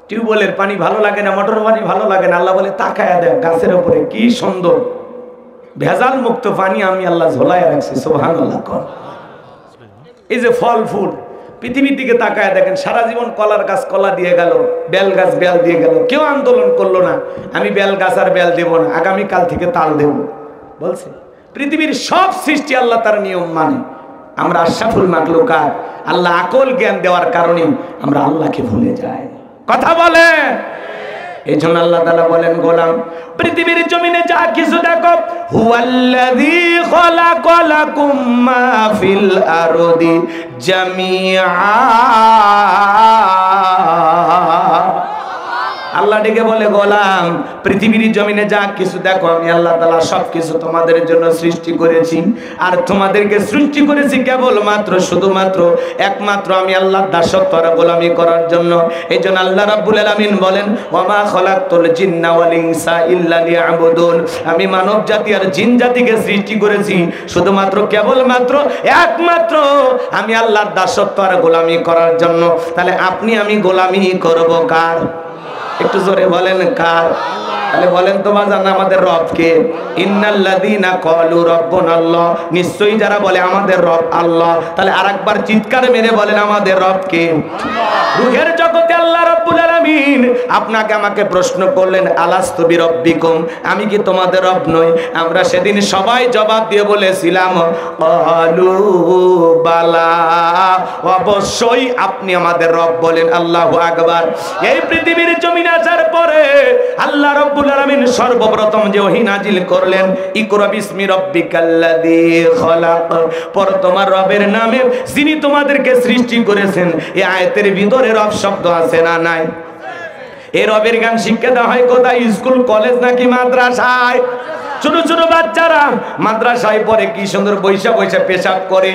টিউবওয়েলের পানি ভালো লাগে না, মোটর পানি ভালো লাগে না, আল্লাহ বলে তাকায়া দেখ গাছের উপরে কি সুন্দর ভেজাল মুক্ত পানি আমি আল্লাহ ঝোলায় রাখছি, সুবহানাল্লাহ। এই যে ফল ফুল পৃথিবীর দিকে তাকায় দেখেন, সারা জীবন কলার গাছ কলা দিয়ে গেল, বেল গাছ বেল দিয়ে গেল, কেউ আন্দোলন করলো না আমি বেল গাছ আর বেল দেব না, আগামীকাল থেকে তাল দেব বলছে। পৃথিবীর সব সৃষ্টি আল্লাহ তার নিয়ম মানে, আমরা আশরাফুল মাখলুকাত, আল্লাহ আকল জ্ঞান দেওয়ার কারণে আমরা আল্লাহকে ভুলে যাই। কথা বলেন। এই জন্য আল্লাহ তাআলা বলেন, গোলাম পৃথিবীর জমিনে যা কিছু দেখো, হুয়াল্লাযী খালাকালাকুম মা ফিল আরদি জামিআ। আল্লাহ ডেকে বলে, গোলাম পৃথিবীর জমিনে যা কিছু দেখো আমি আল্লাহ তাআলা সব কিছু তোমাদের জন্য সৃষ্টি করেছি। আর তোমাদেরকে সৃষ্টি করেছি কেবলমাত্র শুধুমাত্র একমাত্র আমি আল্লাহর দাসত্ব আর গোলামি করার জন্য। এই জন্য আল্লাহ রাব্বুল আলামিন বলেন, ওয়ামা খালাকতুল জিন্না ওয়াল ইনসা ইল্লা লিয়াবুদুন। আমি মানব জাতি আর জিন জাতিকে সৃষ্টি করেছি শুধুমাত্র কেবলমাত্র একমাত্র আমি আল্লাহর দাসত্ব আর গোলামি করার জন্য। তাহলে আপনি আমি গোলামি করব কার? একটু জোরে বলেন কার? তাহলে বলেন তোমার জানা আমাদের রবকে। ইন্নাল্লাযীনা ক্বালু রাব্বুনাল্লাহ, নিশ্চয়ই যারা বলে আমাদের রব আল্লাহ, তাহলে আরেকবার চিৎকার মেরে বলেন আমাদের রবকে। রূহের জগতে আল্লাহ রাব্বুল আলামিন আপনাকে আমাকে প্রশ্ন করলেন, আলাস্তু বিরাব্বিকুম, আমি কি তোমাদের রব নই? আমরা সেদিন সবাই জবাব দিয়ে বলেছিলাম, ক্বালু বালা, অবশ্যই আপনি আমাদের রব। বলেন আল্লাহু আকবার। এই পৃথিবীর জমিনে আসার পরে আল্লাহ রাব্বুল আলামিন সর্বপ্রথম যে ওহী নাজিল করলেন, ইকরা বিসমি রাব্বিকাল্লাযী খালাক, পর তোমার রবের নামে যিনি তোমাদেরকে সৃষ্টি করেছেন। এই আয়াতের ভিতরে রব শব্দ আছে না নাই? এই রবের গান শিক্ষা দেওয়া হয় কোথায়? স্কুল কলেজ নাকি মাদ্রাসায়? ছোট ছোট বাচ্চারা মাদ্রাসায় পড়ে কি সুন্দর বৈশা বৈশা পেশাব করে,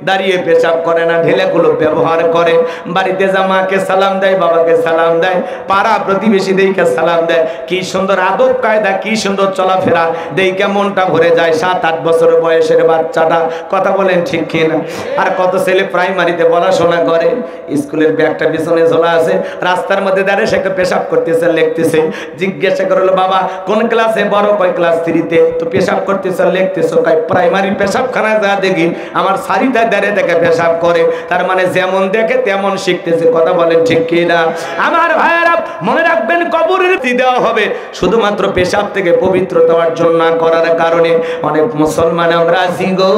দাঁড়িয়ে পেশাব করে না, ঢেলেগুলো ব্যবহার করে, বাড়িতে যা মাকে সালাম দেয়, বাবাকে সালাম দেয়, পাড়া প্রতিবেশীদেরকে সালাম দেয়, কি সুন্দর আদব কায়দা, কি সুন্দর চলাফেরা, দেখে মনটা ভরে যায়। 7-8 বছর বয়সের বাচ্চাটা, কথা বলেন ঠিক কিনা? আর কত ছেলে প্রাইমারিতে পড়াশোনা করে, স্কুলের ব্যাগটা পিছনে ঝোলা আছে, রাস্তার মধ্যে দাঁড়িয়ে সে পেশাব করতেছে, লিখতেছে। জিজ্ঞাসা করলো, বাবা কোন ক্লাসে? বড় কয় ক্লাস 3-তে। তো পেশাব করতেছে, লিখতেছো কয়? প্রাইমারি পেশাবখানায় যা দেখি আমার সারিটা দাঁড়িয়ে দেখে পেশাব করে। তার মানে যেমন দেখে তেমন শিখতেছে। কথা বলেন ঠিক কিনা? আমার ভাইয়েরা মনে রাখবেন, কবরের দেওয়া হবে শুধুমাত্র পেশাব থেকে পবিত্র হওয়ার জন্য করার কারণে। অনেক মুসলমান আমরা আছি গো,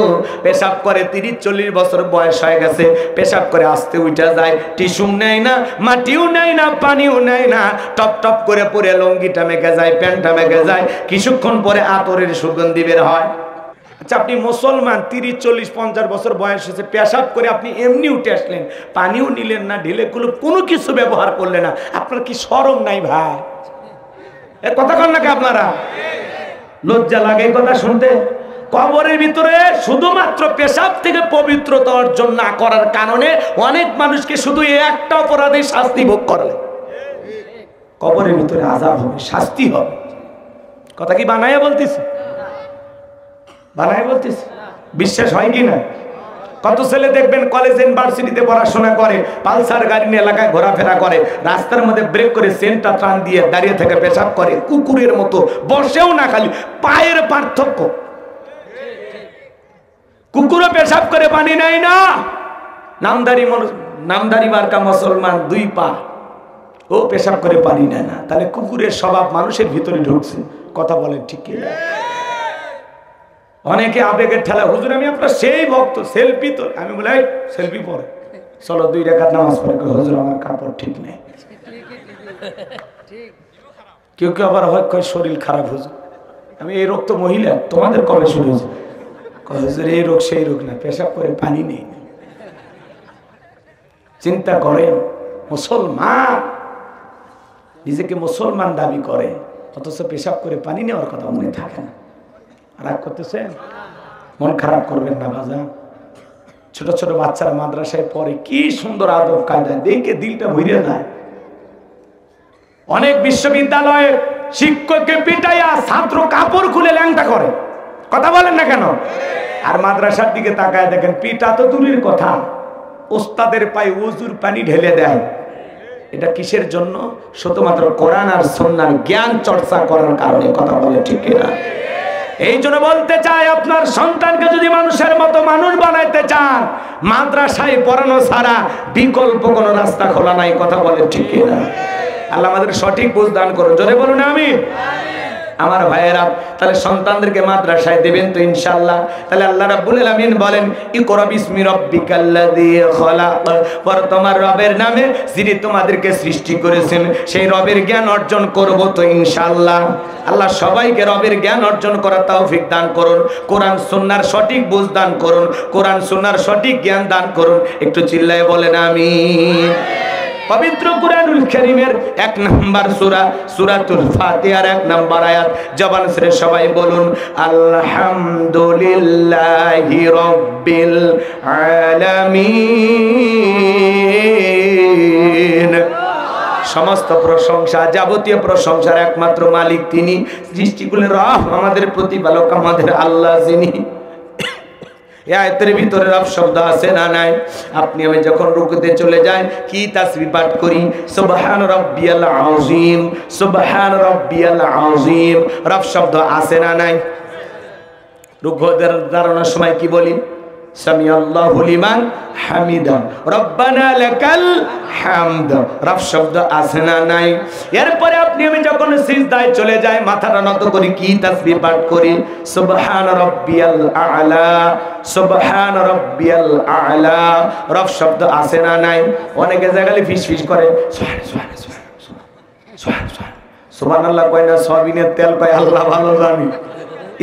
পেশাব করে 30-40 বছর বয়স হয়ে গেছে, পেশাব করে আস্তে উঠা যায়, টিস্যু নেয় না, মাটিও নেয় না, পানিও নেয় না, টপ টপ করে পরে লঙ্গিটা মেখে যায়, প্যান্টটা মেখে যায়, কিছুক্ষণ পরে আতরের সুগন্ধি বের হয়। আচ্ছা, আপনি মুসলমান, 30-40-50 বছর বয়স হয়েছে, পেশাব করে আপনি এমনি উঠে আসলেন, পানিও নিলেন না, ঢিলেগুলো কোনো কিছু ব্যবহার করলেন না, আপনার কি শরম নাই ভাই? এর কথা কন নাকি আপনারা? লজ্জা লাগে এই কথা শুনতে? কবরের ভিতরে শুধুমাত্র পেশাব থেকে পবিত্রতা অর্জন না করার কারণে অনেক মানুষকে শুধু একটা অপরাধে শাস্তি ভোগ করলে। কবরের ভিতরে আযাব হবে, শাস্তি হবে। কথা কি বানায় বলতেছি? বানায় বলতেছি? বিশ্বাস হয় কি না? কত ছেলে দেখবেন কলেজ ইউনিভার্সিটিতে পড়াশোনা করে, পালসার গাড়ি নিয়ে এলাকায় ঘোরাফেরা করে, রাস্তার মধ্যে ব্রেক করে সেন্টার টান দিয়ে দাঁড়িয়ে থেকে পেশাব করে, কুকুরের মতো, বসেও না, খালি পায়ের পার্থক্য। কুকুরও পেশাব করে, পানি নেয় না। নামদারি মার্কা মুসলমান 2 পা, ও পেশাব করে পানি নেয় না। তাহলে কুকুরের স্বভাব মানুষের ভিতরে ঢুকছে। কথা বলেন ঠিক কি? অনেকে আবেগের ঠেলা, হুজুর আমি আপনার সেই ভক্ত, সেলফি তো। আমি বলি, সেলফি পরে চলো 2 রাকাত নামাজ পড়ে। হুজুর আমার কাপড় ঠিক নেই। কেউ কেউ আবার হয় কয় শরীর খারাপ হুজুর। আমি এই রোগ তো মহিলা, তোমাদের কবে শুরু হয়েছে? হুজুর এই রোগ সেই রোগ না, পেশাব করে পানি নেই। চিন্তা করেন, মুসলমান নিজেকে মুসলমান দাবি করে, অথচ পেশাব করে পানি নেওয়ার কথা মনে থাকে না। রাগ করতেছেন? মন খারাপ করবেন না বাজান। ছোট ছোট বাচ্চারা মাদ্রাসায় পড়ে, কি সুন্দর আদব কায়দা, দেখে দিলটা ভরে যায়। অনেক বিশ্ববিদ্যালয়ে শিক্ষককে পিটাইয়া ছাত্র কাপড় খুলে ল্যাংটা করে। কথা বলেন না কেন? আর মাদ্রাসার দিকে তাকায় দেখেন, পিটা তো দূরের কথা, ওস্তাদের পায়ে ওযুর পানি ঢেলে দেয়। এটা কিসের জন্য? শুধুমাত্র কোরআন আর সুন্নাহর জ্ঞান চর্চা করার কারণে। কথা বলে ঠিক কিনা? এই জন্য বলতে চাই, আপনার সন্তানকে যদি মানুষের মতো মানুষ বানাইতে চান, মাদ্রাসায় পড়ানো ছাড়া বিকল্প কোনো রাস্তা খোলা নাই। কথা বলে ঠিক কিনা? আল্লাহ আমাদের সঠিক বুঝ দান করুন। জোরে বলুন আমিন। আমার ভাইয়েরা, তাহলে সন্তানদেরকে মাদ্রাসায় দিবেন তো ইনশাআল্লাহ। তাহলে আল্লাহ রাব্বুল আলামিন বলেন, ইকরা বিসমি রাব্বিকাল্লাযী খলাক, পর তোমার রবের নামে যিনি তোমাদেরকে সৃষ্টি করেছেন সেই রবের জ্ঞান অর্জন করব তো ইনশাআল্লাহ। আল্লাহ সবাইকে রবের জ্ঞান অর্জন করার তৌফিক দান করুন। কোরআন সুন্নাহর সঠিক বুঝ দান করুন। কোরআন সুন্নাহর সঠিক জ্ঞান দান করুন। একটু চিল্লায়ে বলেন আমিন। পবিত্র কুরআনুল কারীমের 1 নাম্বার সূরা সূরাতুল ফাতিহার 1 নাম্বার আয়াত, জবান ছেড়ে সবাই বলুন আলহামদুলিল্লাহি রাব্বিল আলামিন। সমস্ত প্রশংসা, যাবতীয় প্রশংসার একমাত্র মালিক তিনি, সৃষ্টিকুলের রব, আমাদের প্রতিপালক, আমাদের আল্লাহ যিনি। আয়াতের ভিতরে রব শব্দ আছে না নাই? আপনি আমি যখন রুকুতে চলে যাই কি তাসবিহ পাঠ করি? সুবহান রাব্বিয়াল আযীম, সুবহান রাব্বিয়াল আযীম। রব শব্দ আছে না নাই? রুকুতে দাঁড়ানোর সময় কি বলি? সামি আল্লাহু লিমান হামিদা, রব্বানা লাকাল হামদ। রব শব্দ আছে না নাই? এরপরে আপনি আমি যখন সিজদায় চলে যাই, মাথাটা নত করি, কি তাসবিহ পাঠ করি? সুবহান রাব্বিয়াল আ'লা, সুবহান রাব্বিয়াল আ'লা। রব শব্দ আছে না নাই? অনেকে জায়গায় ফিসফিস করে সুবহানাল্লাহ কয় না, সয়াবিনের তেল কয়, আল্লাহ ভালো জানি।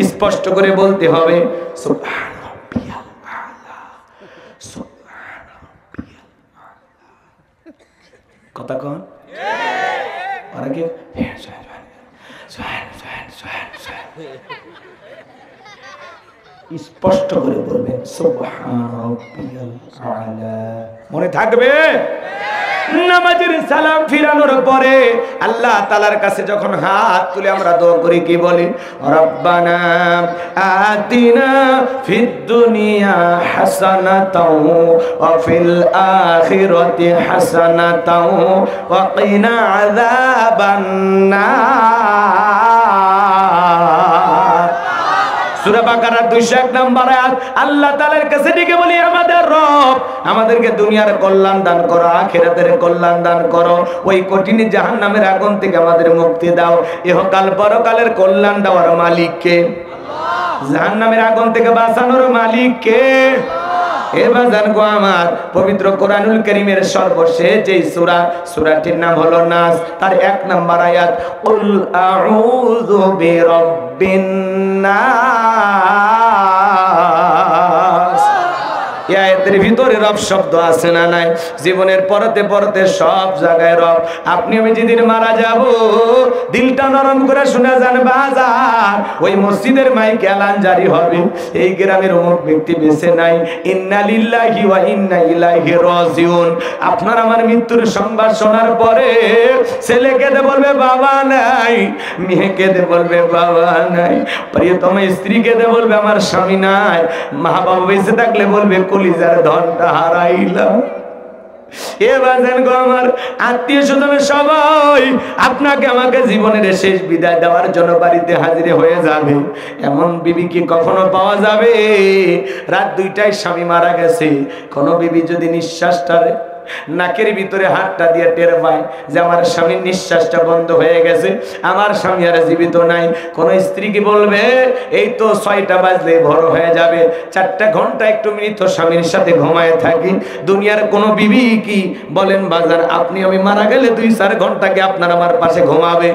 স্পষ্ট করে বলতে হবে সুবহান রাব্বিয়াল আ'লা, সুবহান রাব্বিয়াল আ'লা। কথা কোন? অনেকে স্পষ্ট করে বলবেন সুবহান রাব্বিয়াল আ'লা। মনে থাকবে? নামাজের সালাম ফিরানোর পরে আল্লাহ তাআলার কাছে যখন হাত তুলে আমরা দোয়া করি, কি বলি? রব্বানা আতিনা ফিদ দুনিয়া হাসানাতাও ওয়া ফিল আখিরাতি হাসানাতাও ওয়া কিনা আযাবান নার। সূরা বাকারার 201 নম্বর আয়াত। আল্লাহ তাআলার কাছে ডেকে বলি, আমাদের রব, আমাদেরকে দুনিয়ার কল্যাণ দান করো, আখিরাতের কল্যাণ দান করো, ওই কঠিন জাহান্নামের আগুন থেকে আমাদের মুক্তি দাও। ইহকাল পরকালের কল্যাণ দেওয়ার মালিক কে? আল্লাহ। জাহান্নামের আগুন থেকে বাঁচানোর মালিক কে? এবার জানবো আমার পবিত্র কোরআনুল কারীমের সর্বশেষ যে সূরা, সূরাটির নাম হলো নাস, তার 1 নাম্বার আয়াত, কুল আউযু বিরাব্বিন নাস। এই আয়াতের ভিতরে রব শব্দ আছে না নাই? জীবনের পরতে পরতে সব জায়গায় রব। আপনি আমি যেদিন মারা যাব, দিলটা নরম করে শুনে যান বাজার, ওই মসজিদের মাইকে এলান জারি হবে, এই গ্রামের অমুক ব্যক্তি বেঁচে নাই, ইন্না লিল্লাহি ওয়া ইন্না ইলাইহি রাজিউন। আপনার আমার মৃত্যুর সংবাদ শোনার পরে ছেলে কেঁদে বলবে বাবা নাই, মেয়ে কেঁদে বলবে বাবা নাই, প্রিয়তম স্ত্রী কেঁদে বলবে আমার স্বামী নাই, মা বাবা বেঁচে থাকলে বলবে কলিজার ধনটা হারাইলাম। এবার আমার আত্মীয় স্বজনের সবাই আপনাকে আমাকে জীবনের শেষ বিদায় দেওয়ার জন্য বাড়িতে হাজির হয়ে যাবে। এমন বিবি কি কখনো পাওয়া যাবে? রাত 2টায় স্বামী মারা গেছে, কোন বিবি যদি নিঃশ্বাসটা নাকের ভিতরে হাতটা দিয়ে টের পায় যে আমার স্বামীর নিঃশ্বাসটা বন্ধ হয়ে গেছে, আমার স্বামী আর জীবিত নাই, কোন স্ত্রী কি বলবে এই তো 6টা বাজলে ভোর হয়ে যাবে, 4টা ঘন্টা একটু মিনিট স্বামীর সাথে ঘুমায় থাকি? দুনিয়ার কোন বিবি কি বলেন বাজার আপনি আমি মারা গেলে 2-4 ঘন্টা কি আপনার আমার পাশে ঘুমাবে?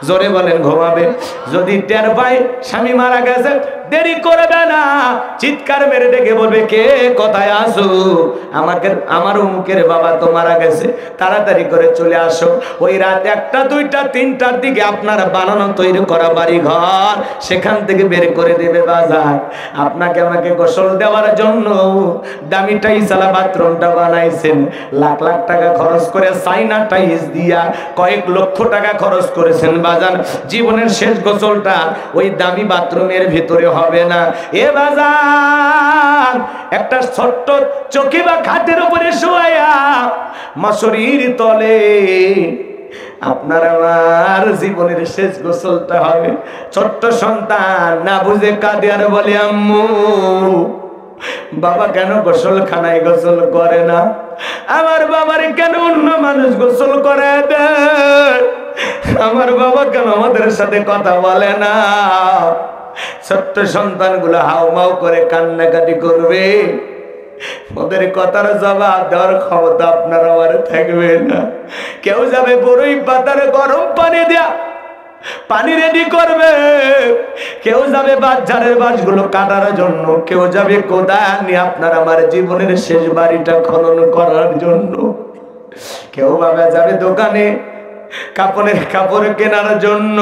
জোরে বলেন ঘুমাবে? যদি টের পায় স্বামী মারা গেছে, দেরি করবে না, চিৎকার মেরে ডেকে বলবে কে কোথায় আসো, আমাকে আমার অমুকের বাবা তো মারা গেছে, তাড়াতাড়ি করে চলে আসো। ওই রাত 1টা 2টা 3টার দিকে আপনার বানানো তৈরি করা বাড়ি ঘর সেখান থেকে বের করে দেবে বাজার। আপনাকে আমাকে গোসল দেওয়ার জন্য দামি টাইসালা বাথরুমটা বানাইছেন, লাখ লাখ টাকা খরচ করে চাইনা টাইলস দিয়া কয়েক লক্ষ টাকা খরচ করেছেন বাজার। জীবনের শেষ গোসলটা ওই দামি বাথরুমের ভিতরে হবে না। এ বাজার একটা ছোট্ট চৌকি বা খাটের উপরে শুয়াইয়া মাসরির তলে আপনার আমার জীবনের শেষ গোসলটা হবে। ছোট্ট সন্তান না বুঝে কাঁদে আর বলে, আম্মু বাবা কেন গোসলখানায় গোসল করে না? আমার বাবার কেন অন্য মানুষ গোসল করে দেয়? আমার বাবা কেন আমাদের সাথে কথা বলে না? ছোট্ট সন্তানগুলো হাউমাউ করে কান্নাকাটি করবে। ওদের কথার জবাব দেওয়ার ক্ষমতা আপনার আমার থাকবে না। কেউ যাবে বড়ই পাতার গরম পানি দেয়া পানি রেডি করবে, কেউ যাবে বাজারের বাঁশগুলো কাটার জন্য, কেউ যাবে কোদাল নিয়ে আপনার আমার জীবনের শেষ বাড়িটা খনন করার জন্য, কেউ বাবা যাবে দোকানে কাপড় কেনার জন্য।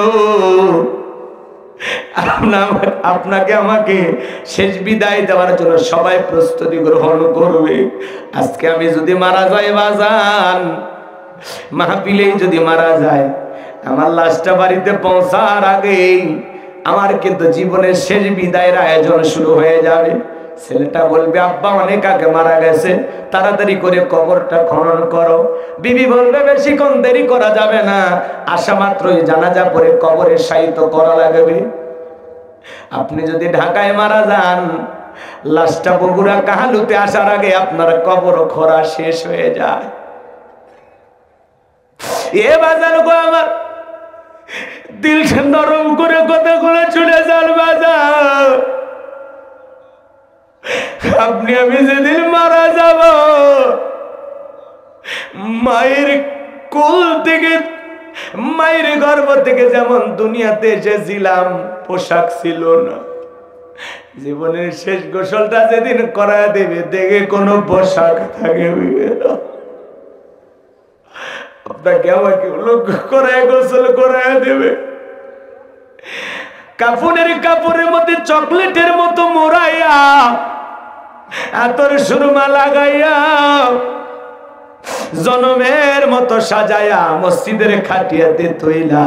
আপনাকে আমাকে শেষ বিদায় দেওয়ার জন্য সবাই প্রস্তুতি গ্রহণ করবে। আজকে আমি যদি মারা যাই বাজান, মাহফিলেই যদি মারা যায়, আমার লাশটা বাড়িতে পৌঁছার আগেই আমার কিন্তু জীবনের শেষ বিদায়ের আয়োজন শুরু হয়ে যাবে। ছেলেটা বলবে, আব্বা অনেক আগে মারা গেছে, তাড়াতাড়ি করে কবরটা খনন করো। বিবি বলবে, বেশিক্ষণ দেরি করা যাবে না, আসা মাত্রই জানাজা পড়ে কবরে শায়িত করা লাগবে। আপনি যদি ঢাকায় মারা যান, লাশটা বগুড়া কাহালুতে আসার আগে আপনার কবর খোঁড়া শেষ হয়ে যায়। এ বাজার গো আমার দিল নরম করে কথাগুলো চলে যান বাজার। আপনি আমি যেদিন মারা যাব, মায়ের কোল থেকে মায়ের গর্ভ থেকে যেমন দুনিয়াতে এসেছিলাম, পোশাক ছিল না। জীবনের শেষ গোসলটা যেদিন করা দেবে, দেখে কোনো পোশাক থাকবে না। আপনাকে আমাকে লক্ষ্য করে গোসল করায় দেবে, কাপড়ের মধ্যে চকলেটের মতো মোড়াইয়া, আতর সুরমা লাগাইয়া, জনমের মতো সাজাইয়া মসজিদের খাটিয়াতে তৈলা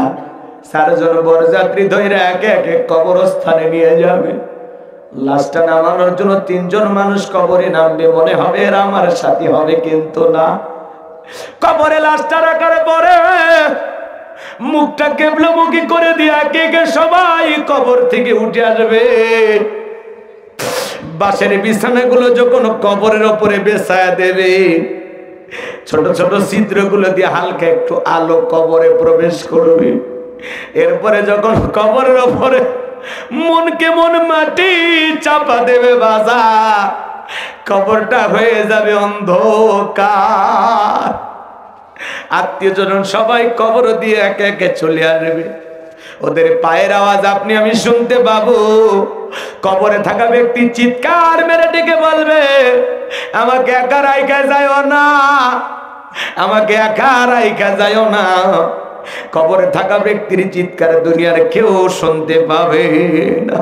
4 জন বরযাত্রী ধইরা একে একে কবরস্থানে নিয়ে যাবে। লাশটা নামানোর জন্য 3 জন মানুষ কবরে নামবে, মনে হবে এরা আমার সাথী হবে, কিন্তু না। কবরে লাশটা রাখার পরে মুখটা কেবলামুখী করে দিয়ে একে একে সবাই কবর থেকে উঠে আসবে। বাঁশের বিছানাগুলো যখন কবরের ওপরে বেছায়া দেবে, ছোট ছোট ছিদ্রগুলো দিয়ে হালকা একটু আলো কবরে প্রবেশ করবে। এরপরে যখন কবরের ওপরে মনকে মন মাটি চাপা দেবে বাজা, কবরটা হয়ে যাবে অন্ধকার। আত্মীয় স্বজন সবাই কবর দিয়ে একে একে চলে আসবে। ওদের পায়ের আওয়াজ আপনি আমি শুনতে পাবো। কবরে থাকা ব্যক্তি চিৎকার মেরে ডেকে বলবে, আমাকে একা রাইখা যাইও না, আমাকে একা রাইখা যাইও না। কবরে থাকা ব্যক্তির চিৎকার দুনিয়ার কেউ শুনতে পাবে না।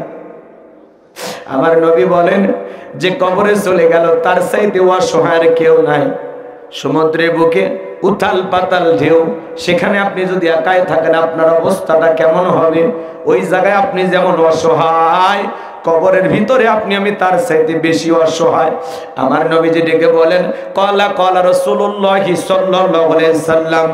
আমার নবী বলেন, যে কবরে চলে গেল তার চাইতে অসহায় কেউ নাই। সমুদ্রের বুকে উথাল পাতাল ঢেউ, সেখানে আপনি যদি একাই থাকেন আপনার অবস্থাটা কেমন হবে? ওই জায়গায় আপনি যেমন অসহায়, কবরের ভিতরে আপনি আমি তার চাইতে বেশি অসহায়। আমার নবীজি ডেকে বলেন, কলা রাসূলুল্লাহি সাল্লাল্লাহু আলাইহি সাল্লাম,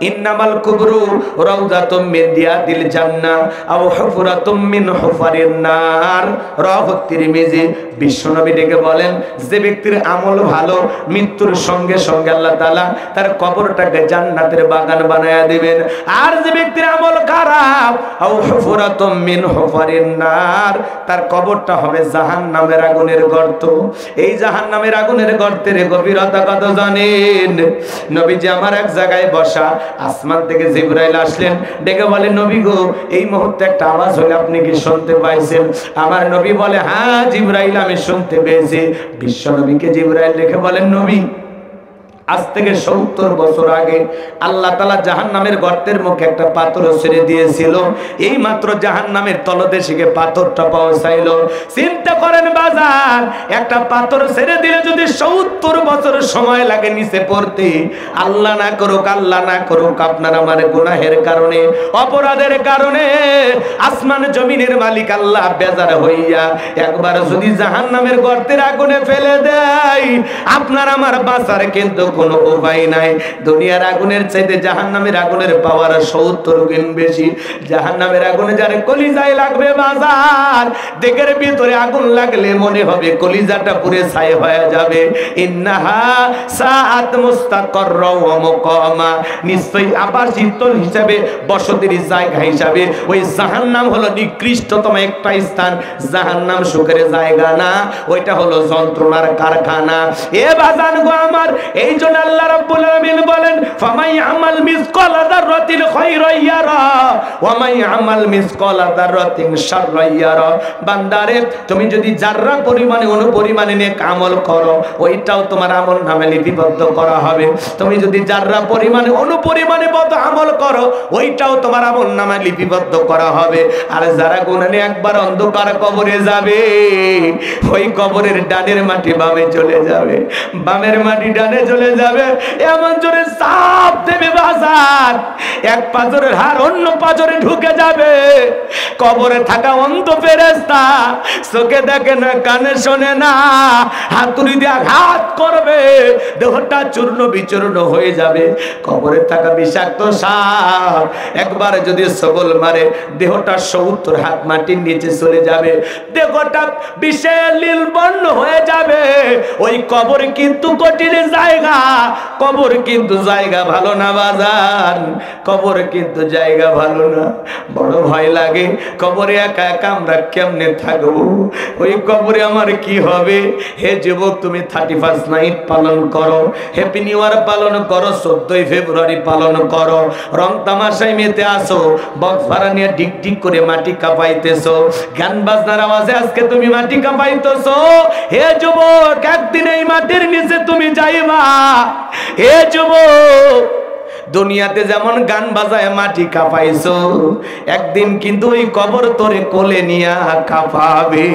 ইন্নামাল কুবরু রাউযাতুম মিন রিয়াদিল জান্নাহ আও হুফরাতুম মিন হুফারিন নার, রাওয়াহু তিরমিজি। বিশ্বনবী ডেকে বলেন, যে ব্যক্তির আমল ভালো, মৃত্যুর সঙ্গে সঙ্গে আল্লাহ তাআলা তার কবরটাকে জান্নাতের বাগান বানায়া দিবেন। আর যে ব্যক্তির আমল খারাপ, আও হুফরাতুম মিন হুফারিন নার, তার কবরটা হবে জাহান্নামের আগুনের গর্ত। এই জাহান্নামের আগুনের গর্তের গভীরতা কত জানেন? নবীজি আমার এক জায়গায় বসা, আসমান থেকে জিবরাইল আসলেন, ডেকে বলে, নবী গো, এই মুহূর্তে একটা আওয়াজ হলো, আপনি কি শুনতে পাইছেন? আমার নবী বলে, হ্যাঁ জিবরাইল, আমি শুনতে পেয়েছি। বিশ্ব নবীকে জিবরাইল দেখে বলেন, নবী আজ থেকে 70 বছর আগে আল্লাহ তাআলা জাহান্নামের গর্তের মুখে একটা পাথর ছেড়ে দিয়েছিল। এই মাত্র জাহান্নামের তলদেশে পাথরটা পৌঁছাইলো। চিন্তা করেন বাজার, একটা পাথর ছেড়ে দিলে যদি 70 বছর সময় লাগে নিচে পড়তে, আল্লাহ না করুক আপনার আমার গুনাহের কারণে, অপরাধের কারণে আসমান জমিনের মালিক আল্লাহ বেজার হইয়া একবার যদি জাহান্নামের গর্তের আগুনে ফেলে দেয়, আপনার আমার বাঁচার কিন্তু কোনো উপায় নাই। দুনিয়ার আগুনের চাইতে জাহান্নামের আগুনের পাওয়ার 70 গুণ বেশি। জাহান্নামের আগুনে যারে কলিজায় লাগবে বাজার, দেখের ভিতরে আগুন লাগলে মনে হবে কলিজাটা পুরে ছাই হয়ে যাবে। ইন্নাহা সাআত মুস্তাকাররা ওয়া মুকামা, নিশ্চয়ই আবাসস্থল হিসাবে, বসতির জায়গা হিসাবে ওই জাহান্নাম হলো নিকৃষ্টতম একটা স্থান। জাহান্নাম সুখের জায়গা না, ওইটা হলো যন্ত্রণার কারখানা। এ বাজান গো আমার, এই জন্য আল্লাহ রাব্বুল আলামিন বলেন ফামাই আমাল মিসকালা যাররাতিন খায়রান ইয়ারা ওয়া মাই আমাল মিসকালা যাররাতিন শাররান ইয়ারা। বান্দারে, তুমি যদি যাররা পরিমাণে অনুপরিমাণে নেক আমল করো, ওইটাও তোমার আমল নামে লিপিবদ্ধ করা হবে। তুমি যদি যাররা পরিমাণে অনুপরিমাণে বদ আমল করো, ওইটাও তোমার আমল নামে লিপিবদ্ধ করা হবে। আর যারা গুনাহ নিয়ে একবার অন্ধকার কবরে যাবে, ওই কবরের ডানের মাটি বামে চলে যাবে, বামের মাটি ডানে চলে যাবে। এমন জোরে চাপ দেবে বাজার, এক পাজরের হাড় অন্য পাজরে ঢুকে যাবে। কবরে থাকা অন্ধ ফেরেশতা চোখে দেখে না, কানে শোনে না, হাতুড়ি দিয়ে আঘাত করবে, দেহটা চূর্ণ বিচূর্ণ হয়ে যাবে। কবরে থাকা বিষাক্ত সাপ একবার যদি সবল মারে, দেহটা 70 হাত মাটির নিচে চলে যাবে, দেহটা বিষে লীলবর্ণ হয়ে যাবে। ওই কবর কিন্তু কঠিন জায়গা, কবর কিন্তু জায়গা ভালো না বাজান, কবর কিন্তু জায়গা ভালো না। বড় ভয় লাগে কবরে একা একা আমরা কেমনে থাকবো, ওই কবরে আমার কি হবে। হে যুবক, তুমি 31 নাইট পালন করো, হ্যাপি নিউ ইয়ার পালন করো, 14 ফেব্রুয়ারি পালন করো, রং তামাশায় মেতে আসো, বক্স ভাড়া নিয়ে ডিক ডিক করে মাটি কাঁপাইতেছো, গান বাজনার আওয়াজে আজকে তুমি মাটি কাঁপাইতেছো। হে যুবক, একদিন এই মাটির নিচে তুমি যাইবা। হে যুবক, দুনিয়াতে যেমন গান বাজায় মাটি কাঁপাইছো, একদিন কিন্তু ওই কবর তোরে কোলে নিয়া কাঁপাবে।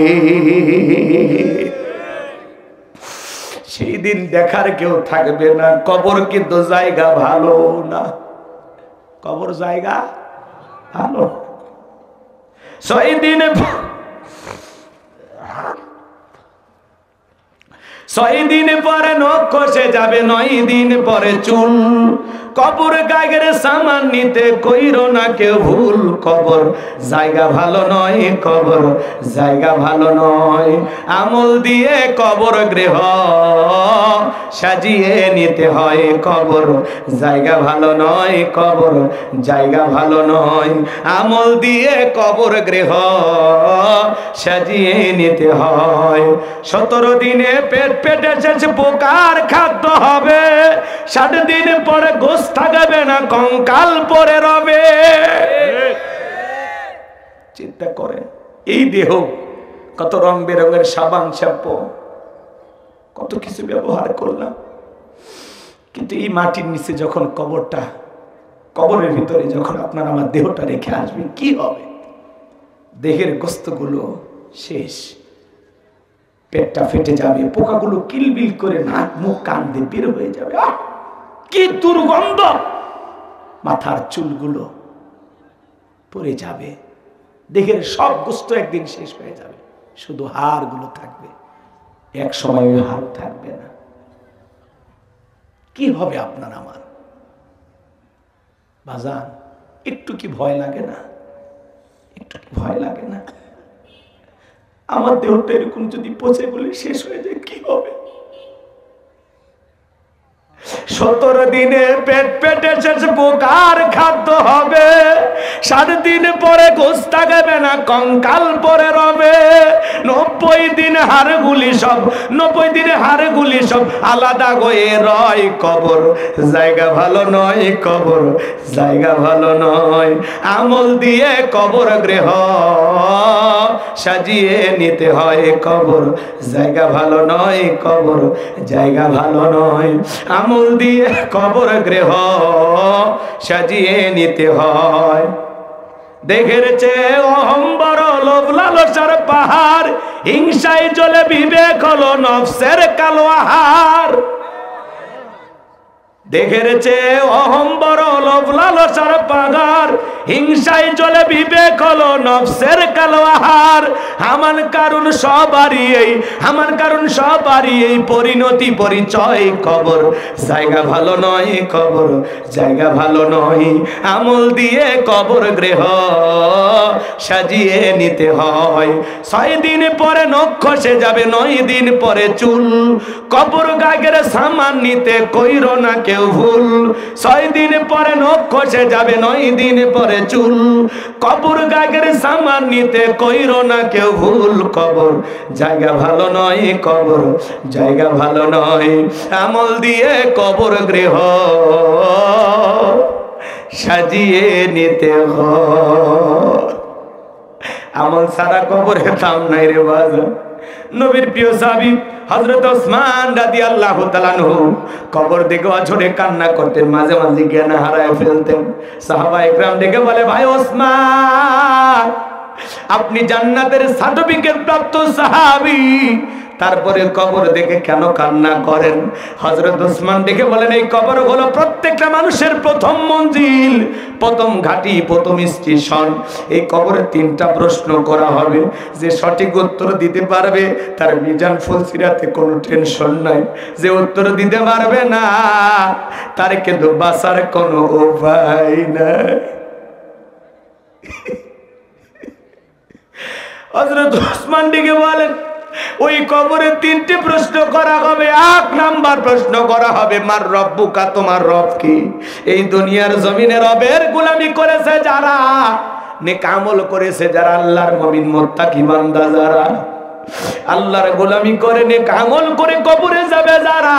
সেই দিন দেখার কেউ থাকবে না। কবর কিন্তু জায়গা ভালো না, কবর জায়গা ভালো। 6 দিন পরে নখ খসে যাবে, 9 দিন পরে চুল। কবর গায়ের সামান নিতে কইরো না কেউ ভুল। কবর জায়গা ভালো নয়, কবর জায়গা ভালো নয়। আমল দিয়ে কবর গৃহ সাজিয়ে নিতে হয়। কবর জায়গা ভালো নয়, কবর জায়গা ভালো নয়। আমল দিয়ে কবর গৃহ সাজিয়ে নিতে হয়। 17 দিনে পেটে শেষ পোকার খাদ্য হবে, 60 দিন পরে গোস্ত থাকবে না, কঙ্কাল পরে রবে। চিন্তা করেন, এই দেহ কত রং বেরঙের সাবান শ্যাম্পু কত কিছু ব্যবহার করলাম, কিন্তু এই মাটির নিচে যখন কবরটা, কবরের ভিতরে যখন আপনার আমার দেহটা রেখে আসবেন, কি হবে? দেহের গোস্তগুলো শেষ, পেটটা ফেটে যাবে, পোকাগুলো কিলবিল করে নাক মুখ কান দিয়ে বের হয়ে যাবে। কি দুর্গন্ধ! মাথার চুলগুলো পড়ে যাবে, দেহের সব গোস্ত একদিন শেষ হয়ে যাবে, শুধু হাড়গুলো থাকবে। এক সময় ওই হাড় থাকবে না। কি হবে আপনার আমার? বাজান, একটু কি ভয় লাগে না? একটু কি ভয় লাগে না? আমার দেহটা এরকম যদি পচে গলে শেষ হয়ে যায়, কি হবে? 17 দিনে পেটে শেষ পোকার খাদ্য হবে, 60 দিন পরে গোস্ত থাকবে না, কঙ্কাল পরে রবে। 90 দিন হাড়গুলি সব, 90 দিনে হাড়গুলি সব আলাদা হয়ে রয়। কবর জায়গা ভালো নয়, কবর জায়গা ভালো নয়। আমল দিয়ে কবর গৃহ সাজিয়ে নিতে হয় কবর, জায়গা ভালো নয় কবর, জায়গা ভালো নয়। আমল দিয়ে কবর গৃহ সাজিয়ে নিতে হয়। দেখের চেয়ে অহম্বর লোভ লালসার পাহাড়, হিংসায় জ্বলে বিবেক হলো নফসের কালো আহার। দেখের চেয়ে অহম্বর লোভ লালসার পাহাড়, হিংসায় জ্বলে বিবেক হলো নফসের কালো আহার। আমার কারণ সবারই এই পরিণতি পরিচয় কবর, জায়গা ভালো নয় কবর, জায়গা ভালো নয়। আমল দিয়ে কবর গৃহ সাজিয়ে নিতে হয়। 6 দিন পরে নখ খসে যাবে, 9 দিন পরে চুল। কবর গাগের সামান নিতে কইরো না কেউ ভুল। 6 দিন পরে নখ খসে যাবে, 9 দিন পরে চুল। কবর গাগের সামান নিতে কইরো না কেউ ভুল। কবর জায়গা ভালো নয় কবর, জায়গা ভালো নয়। আমল দিয়ে কবর গৃহ সাজিয়ে নিতে হয়। আমল ছাড়া কবরে দাম নাই রে বাজার। নবীর প্রিয় সাহাবী হযরত ওসমান রাদিয়াল্লাহু তাআলা আনহু কবর দেখে অঝরে কান্না করতেন, মাঝে মাঝে জ্ঞান হারায় ফেলতেন। সাহাবায়ে কেরাম দেখে বলে, ভাই ওসমান, আপনি জান্নাতের সার্টিফিকেট প্রাপ্ত সাহাবী, তারপরে কবর দেখে কেন কান্না করেন? হযরত ওসমান দেখে বলেন, এই কবর হলো প্রত্যেকটা মানুষের প্রথম মঞ্জিল, প্রথম ঘাঁটি, প্রথম স্টেশন। এই কবরে 3টা প্রশ্ন করা হবে, যে সঠিক উত্তর দিতে পারবে তার মিজান ফুলসিরাতে কোনো টেনশন নাই, যে উত্তর দিতে পারবে না তার কিন্তু বাঁচার কোনো উপায় নাই। হযরত ওসমান ডেকে বলেন, ওই কবরে 3টি প্রশ্ন করা হবে। 1 নাম্বার প্রশ্ন করা হবে, মার রব্বুকা, তোমার রব কি? এই দুনিয়ার জমিনে রবের গোলামি করেছে যারা, নেক আমল করেছে যারা, আল্লাহর মুমিন মুত্তাকি বান্দা যারা, আল্লাহর গোলামি করে নেক আমল করে কবরে যাবে যারা,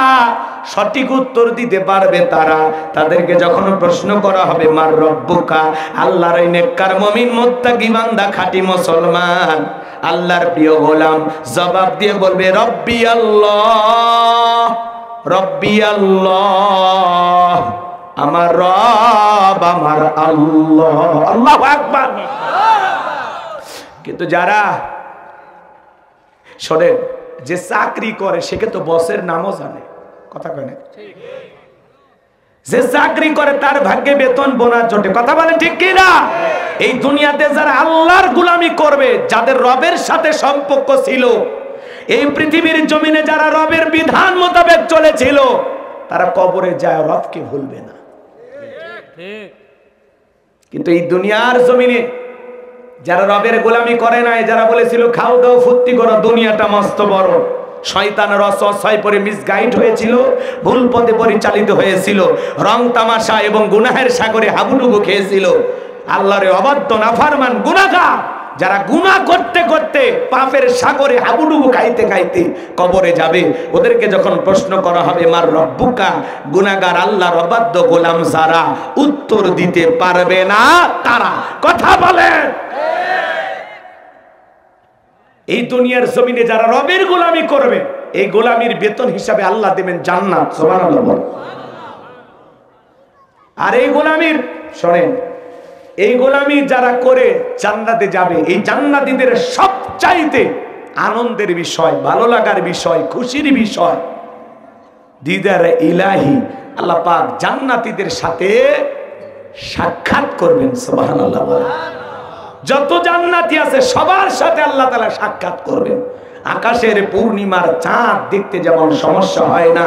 সঠিক উত্তর দিতে পারবে তারা, তাদেরকে যখন প্রশ্ন করা হবে মার রব্বুকা, আল্লাহর এই নেককার মুমিন মুত্তাকি বান্দা খাঁটি মুসলমান আল্লাহর প্রিয় গোলাম জবাব দিয়ে বলবে রব্বি আল্লাহ, রব্বি আল্লাহ, আমার রব আমার আল্লাহ। আল্লাহু আকবার। কিন্তু যারা শোনেন, যে চাকরি করে সে তো বসের নামও জানে, কথা কয় না? যে চাকরি করে তার ভাগ্যে বেতন বোনাস জোটে, কথা বলেন ঠিক কি না? এই দুনিয়াতে যারা আল্লাহর গোলামি করবে, যাদের রবের সাথে সম্পর্ক ছিল, এই পৃথিবীর জমিনে যারা রবের বিধান মোতাবেক চলেছিল, তারা কবরে যায় রবকে ভুলবে না। কিন্তু এই দুনিয়ার জমিনে যারা রবের গোলামি করে নাই, যারা বলেছিল খাও দাও ফুর্তি করো, দুনিয়াটা মস্ত বড়, শয়তানের অসহায় পরে মিসগাইড হয়েছিল, ভুল পথে পরিচালিত হয়েছিল, রং তামাশা এবং গুনাহের সাগরে হাবুডুবু খেয়েছিল। আল্লাহর অবাধ্য নাফরমান গুনাহগার যারা গুনাহ করতে করতে পাপের সাগরে হাবুডুবু খাইতে খাইতে কবরে যাবে, ওদেরকে যখন প্রশ্ন করা হবে মার রব্বুকা, গুনাহগার আল্লাহর অবাধ্য গোলাম যারা, উত্তর দিতে পারবে না তারা। কথা বলেন। এই দুনিয়ার জমিনে যারা রবের গোলামি করবে, এই গোলামির বেতন হিসাবে আল্লাহ দেবেন জান্নাত। সুবহানাল্লাহ বলেন। আর এই গোলামির, শোনেন, এই গোলামি যারা করে জান্নাতে যাবে, এই জান্নাতীদের সবচাইতে আনন্দের বিষয়, ভালো লাগার বিষয়, খুশির বিষয় দিদার ইলাহি, আল্লাহ পাক জান্নাতীদের সাথে সাক্ষাৎ করবেন। সুবহানাল্লাহ বলেন। যত জান্নাতি আছে সবার সাথে আল্লাহ তাআলা সাক্ষাৎ করবেন। আকাশের পূর্ণিমার চাঁদ দেখতে যেমন সমস্যা হয় না,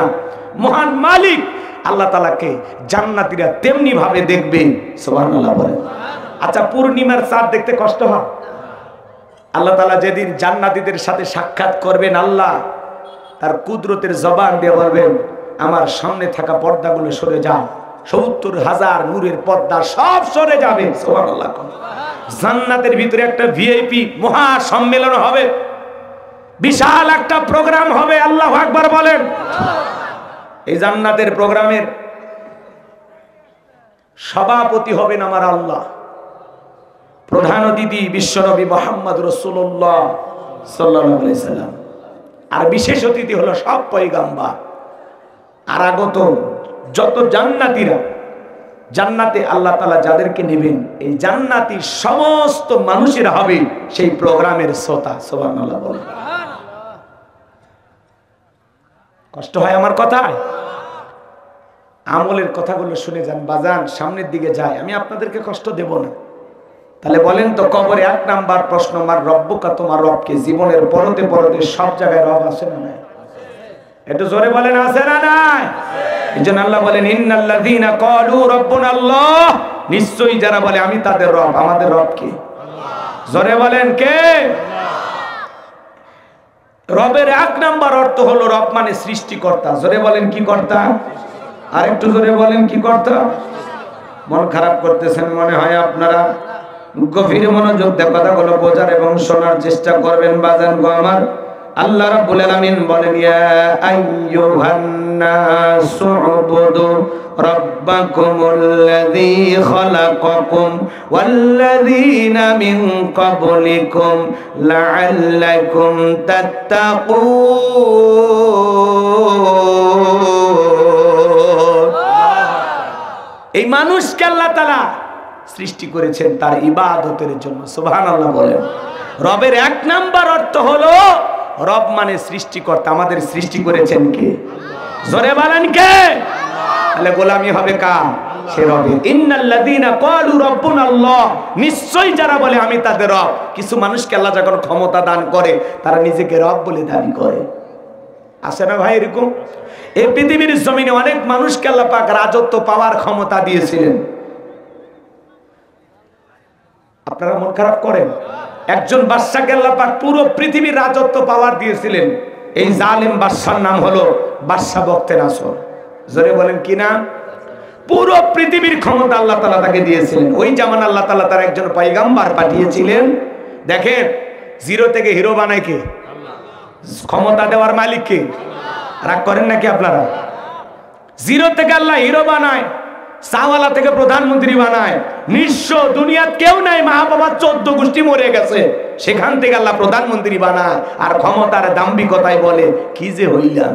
মহান মালিক আল্লাহ তাআলাকে জান্নাতীরা তেমনি ভাবে দেখবে। সুবহানাল্লাহ বলেন। আচ্ছা, পূর্ণিমার চাঁদ দেখতে কষ্ট হয়? আল্লাহ তাআলা যেদিন জান্নাতীদের সাথে সাক্ষাৎ করবেন, আল্লাহ তার কুদরতের জবান দিয়ে বলবেন, আমার সামনে থাকা পর্দাগুলো সরে যাও। ৭০,০০০ নূরের পর্দা সব সরে যাবে। সুবহানাল্লাহ। জান্নাতের ভিতরে একটা ভিআইপি মহা সম্মেলন হবে, বিশাল একটা প্রোগ্রাম হবে। আল্লাহু আকবার বলেন। এই জান্নাতের প্রোগ্রামের সভাপতি হবেন আমার আল্লাহ, প্রধান অতিথি বিশ্বনবী মুহাম্মদ রাসূলুল্লাহ সাল্লাল্লাহু আলাইহি সাল্লাম, আর বিশেষ অতিথি হলো সব পয়গাম্বার। আর আগত যত জান্নাতীরা, জান্নাতে আল্লাহ তাআলা যাদেরকে নেবেন, এই জান্নাতি সমস্ত মানুষেরা হবে সেই প্রোগ্রামের শ্রোতা। সুবহানাল্লাহ বলেন। কষ্ট হয় আমার কথায়? আমলের কথাগুলো শুনে যান বাজান, সামনের দিকে যায়, আমি আপনাদেরকে কষ্ট দেব না। তাহলে বলেন তো, কবরে 1 নাম্বার প্রশ্ন, মার রব্বুকা, তোমার রবকে। জীবনের পরতে পরতে সব জায়গায় রব আছে না নাই? একটু জোরে বলেন, আছে না নাই? এইজন্য আল্লাহ বলেন, ইন্নাল্লাযীনা ক্বালু রাব্বুনাল্লাহ, নিশ্চয়ই যারা বলে আমি তাদের রব। আমাদের রব কে? জোরে বলেন, কে? রবের 1 নাম্বার অর্থ হলো, রব মানে সৃষ্টিকর্তা। জোরে বলেন, কি কর্তা? আর একটু জোরে বলেন, কি কর্তা? মন খারাপ করতেছেন মনে হয় আপনারা, গভীর মনোযোগ দিয়ে কথাগুলো বোঝার এবং শোনার চেষ্টা করবেন বাজান গো আমার। আল্লাহ রাব্বুল আলামিন বলেন, ইয়া আইয়ুহান নাসু উবুদু রাব্বাকুমুল্লাযী খালাকাকুম ওয়াল্লাযীনা মিন ক্বাবলিকুম লাআল্লাকুম তাত্তাকুন। এই মানুষকে আল্লাহ তাআলা সৃষ্টি করেছেন তার ইবাদতের জন্য। সুবহানাল্লাহ বলেন। রবের 1 নাম্বার অর্থ হলো, রব মানে সৃষ্টিকর্তা। আমাদের সৃষ্টি করেছেন কে? জোরে বলেন, কে? তাহলে গোলামি হবে কার? সে রবের। ইন্নাল্লাযীনা ক্বালু রাব্বুনাল্লাহ, নিশ্চয়ই যারা বলে আমি তাদের রব। কিছু মানুষকে আল্লাহ যখন ক্ষমতা দান করে, তারা নিজেকে রব বলে দাবি করে। আছে না ভাই এরকম? এই পৃথিবীর জমিনে অনেক মানুষকে আল্লাহ পাক রাজত্ব পাওয়ার ক্ষমতা দিয়েছিলেন। আপনারা মন খারাপ করেন? একজন বাদশাকে আল্লাহ পাক পুরো পৃথিবীর রাজত্ব পাওয়ার দিয়েছিলেন। এই জালেম বাদশার নাম হলো বাদশা বখতে নাসর। জোরে বলেন, কি নাম? পুরো পৃথিবীর ক্ষমতা আল্লাহ তাআলা তাকে দিয়েছিলেন। ওই জামান আল্লাহ তাআলা তার একজন পয়গাম্বার পাঠিয়েছিলেন। দেখেন, জিরো থেকে হিরো বানায় কে? ক্ষমতা দেওয়ার মালিক কে? রাগ করেন নাকি আপনারা? জিরো থেকে আল্লাহ হিরো বানায়, সাওয়ালা থেকে প্রধানমন্ত্রী বানায়। নিঃস্ব দুনিয়াত কেউ নাই, মা বাবা 14 গোষ্ঠী মরে গেছে, সেখান থেকে আল্লাহ প্রধানমন্ত্রী বানায়। আর ক্ষমতার দাম্ভিকতায় বলে কি যে হইলাম।